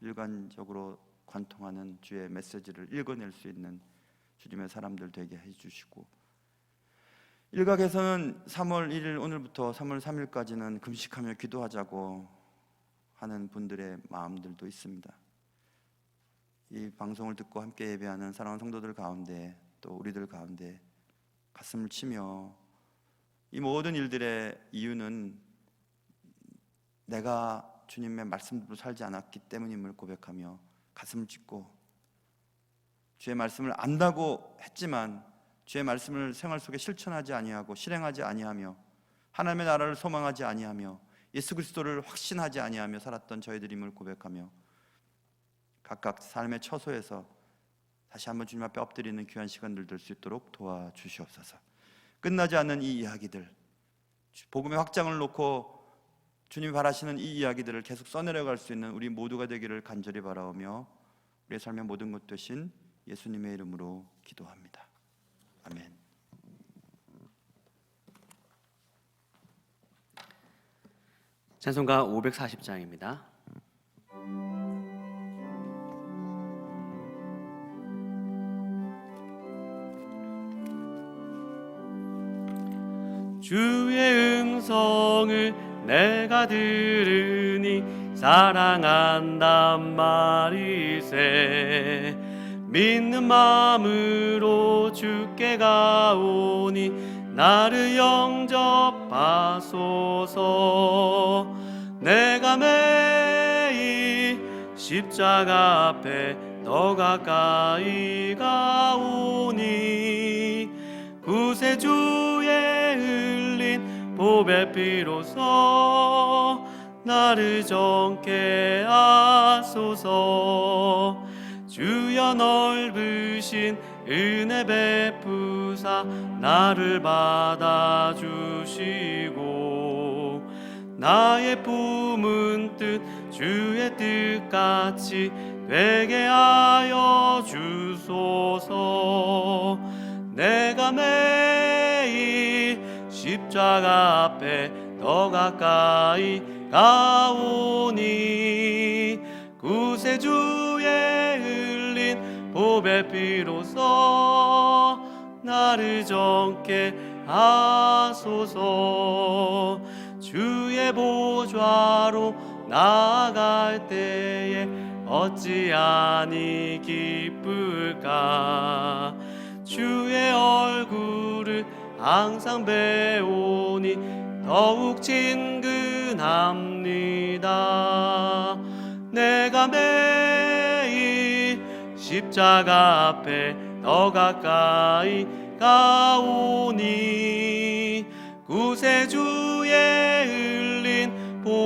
일관적으로 관통하는 주의 메시지를 읽어낼 수 있는 주님의 사람들 되게 해주시고, 일각에서는 3월 1일 오늘부터 3월 3일까지는 금식하며 기도하자고 하는 분들의 마음들도 있습니다. 이 방송을 듣고 함께 예배하는 사랑하는 성도들 가운데, 또 우리들 가운데 가슴을 치며 이 모든 일들의 이유는 내가 주님의 말씀대로 살지 않았기 때문임을 고백하며 가슴을 찢고, 주의 말씀을 안다고 했지만 주의 말씀을 생활 속에 실천하지 아니하고 실행하지 아니하며 하나님의 나라를 소망하지 아니하며 예수 그리스도를 확신하지 아니하며 살았던 저희들임을 고백하며 각각 삶의 처소에서 다시 한번 주님 앞에 엎드리는 귀한 시간들 될 수 있도록 도와주시옵소서. 끝나지 않는 이 이야기들, 복음의 확장을 놓고 주님이 바라시는 이 이야기들을 계속 써내려갈 수 있는 우리 모두가 되기를 간절히 바라오며 우리의 삶의 모든 것 되신 예수님의 이름으로 기도합니다. 아멘. 찬송가 540장입니다. 주의 음성을 내가 들으니 사랑한단 말이세. 믿는 마음으로 주께 가오니 나를 영접하소서. 내가 매일 십자가 앞에 더 가까이 가오니 구세주의 흘린 보배 피로써 나를 정케 하소서. 주여 넓으신 은혜 베푸사 나를 받아주시고 나의 품은 뜻 주의 뜻같이 되게 하여 주소서. 내가 매일 십자가 앞에 더 가까이 가오니 구세주의 흘린 보배 피로써 나를 정케 하소서. 주의 보좌로 나아갈 때에 어찌하니 기쁠까. 주의 얼굴을 항상 배우니 더욱 친근합니다. 내가 매일 십자가 앞에 더 가까이 가오니 구세주의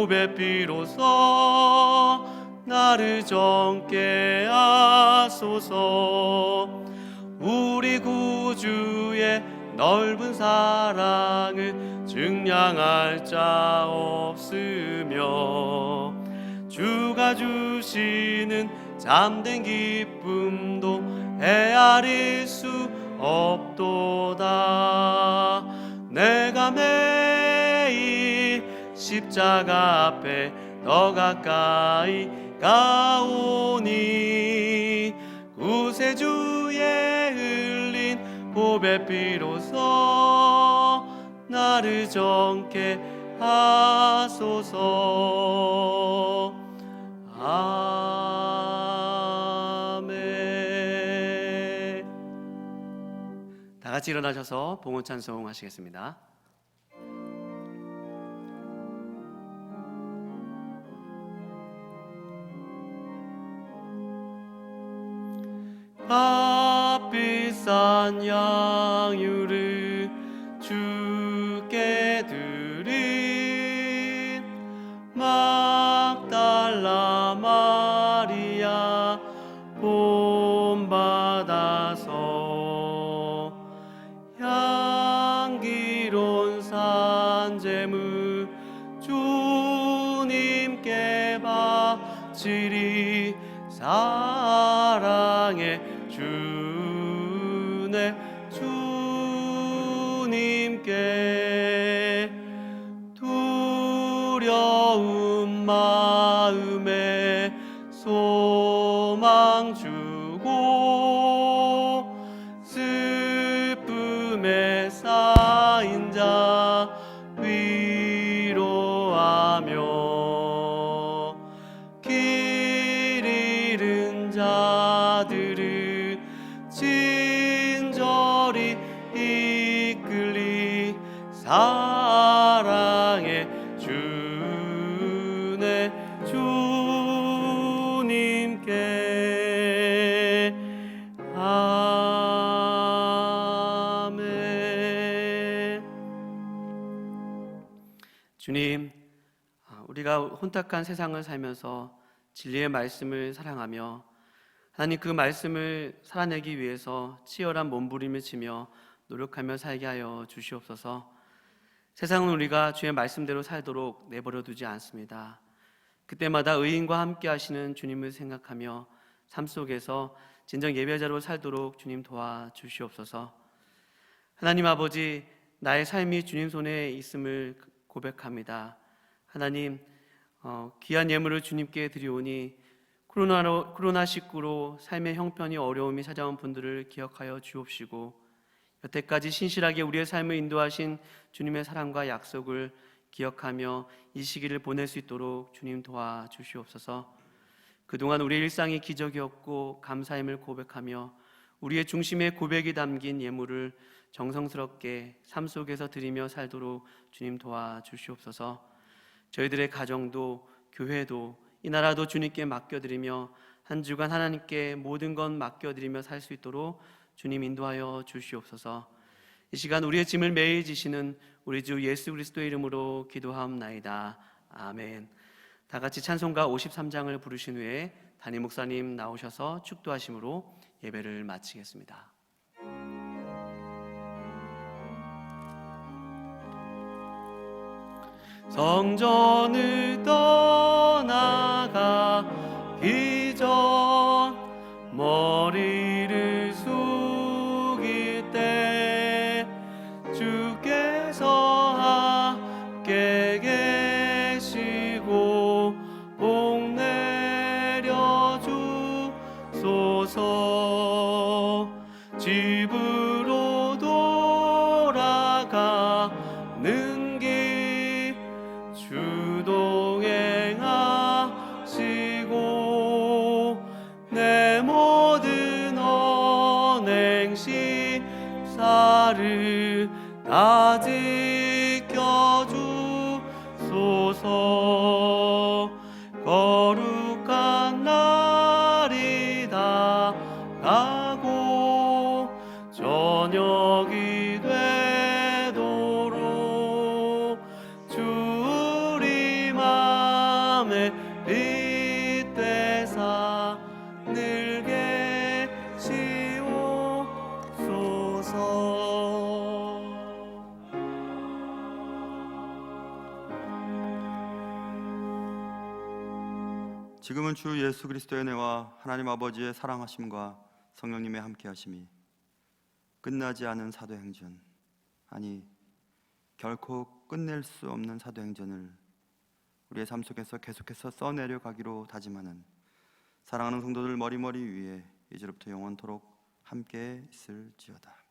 보배 비로소 나를 정케 하소서. 우리 구주의 넓은 사랑을 증량할 자 없으며 주가 주시는 잠든 기쁨도 헤아릴 수 없도다. 내가 매일 십자가 앞에 더 가까이 가오니 구세주의 흘린 보배 비로소 나를 정케 하소서. 아멘. 다 같이 일어나셔서 봉헌 찬송 하시겠습니다. 값비싼 양유를 주께 드린 막달라 마리아 본받아서 향기로운 산제물 주님께 바치리. 사랑의 주네 주님께 두려운 마음에 소망 주고 슬픔에 쌓인 자 위로하며 길 잃은 자들을 친절히 이끌리. 사랑의 주네 주님께 아멘. 주님, 우리가 혼탁한 세상을 살면서 진리의 말씀을 사랑하며 하나님 그 말씀을 살아내기 위해서 치열한 몸부림을 치며 노력하며 살게 하여 주시옵소서. 세상은 우리가 주의 말씀대로 살도록 내버려 두지 않습니다. 그때마다 의인과 함께 하시는 주님을 생각하며 삶 속에서 진정 예배자로 살도록 주님 도와주시옵소서. 하나님 아버지, 나의 삶이 주님 손에 있음을 고백합니다. 하나님, 귀한 예물을 주님께 드리오니 코로나19로 삶의 형편이 어려움이 찾아온 분들을 기억하여 주옵시고 여태까지 신실하게 우리의 삶을 인도하신 주님의 사랑과 약속을 기억하며 이 시기를 보낼 수 있도록 주님 도와주시옵소서. 그동안 우리의 일상이 기적이었고 감사임을 고백하며 우리의 중심에 고백이 담긴 예물을 정성스럽게 삶 속에서 드리며 살도록 주님 도와주시옵소서. 저희들의 가정도 교회도 이 나라도 주님께 맡겨드리며 한 주간 하나님께 모든 것 맡겨드리며 살 수 있도록 주님 인도하여 주시옵소서. 이 시간 우리의 짐을 매일 지시는 우리 주 예수 그리스도의 이름으로 기도하옵나이다. 아멘. 다 같이 찬송가 53장을 부르신 후에 담임 목사님 나오셔서 축도하심으로 예배를 마치겠습니다. 성전을 떠나가기 전 머리를 숙일 때 주께서 함께 계시고 복 내려 주소서. 집으로 돌아가는 길 주동행하시고 내 모든 언행 식사를 다 지켜주소서. 거룩한 날이 다가고 저녁이 되도록 주리만 늘 계시옵소서. 지금은 주 예수 그리스도의 은혜와 하나님 아버지의 사랑하심과 성령님의 함께하심이 끝나지 않은 사도행전, 아니 결코 끝낼 수 없는 사도행전을 우리의 삶 속에서 계속해서 써내려 가기로 다짐하는 사랑하는 성도들 머리머리 위에 이제로부터 영원토록 함께 있을지어다.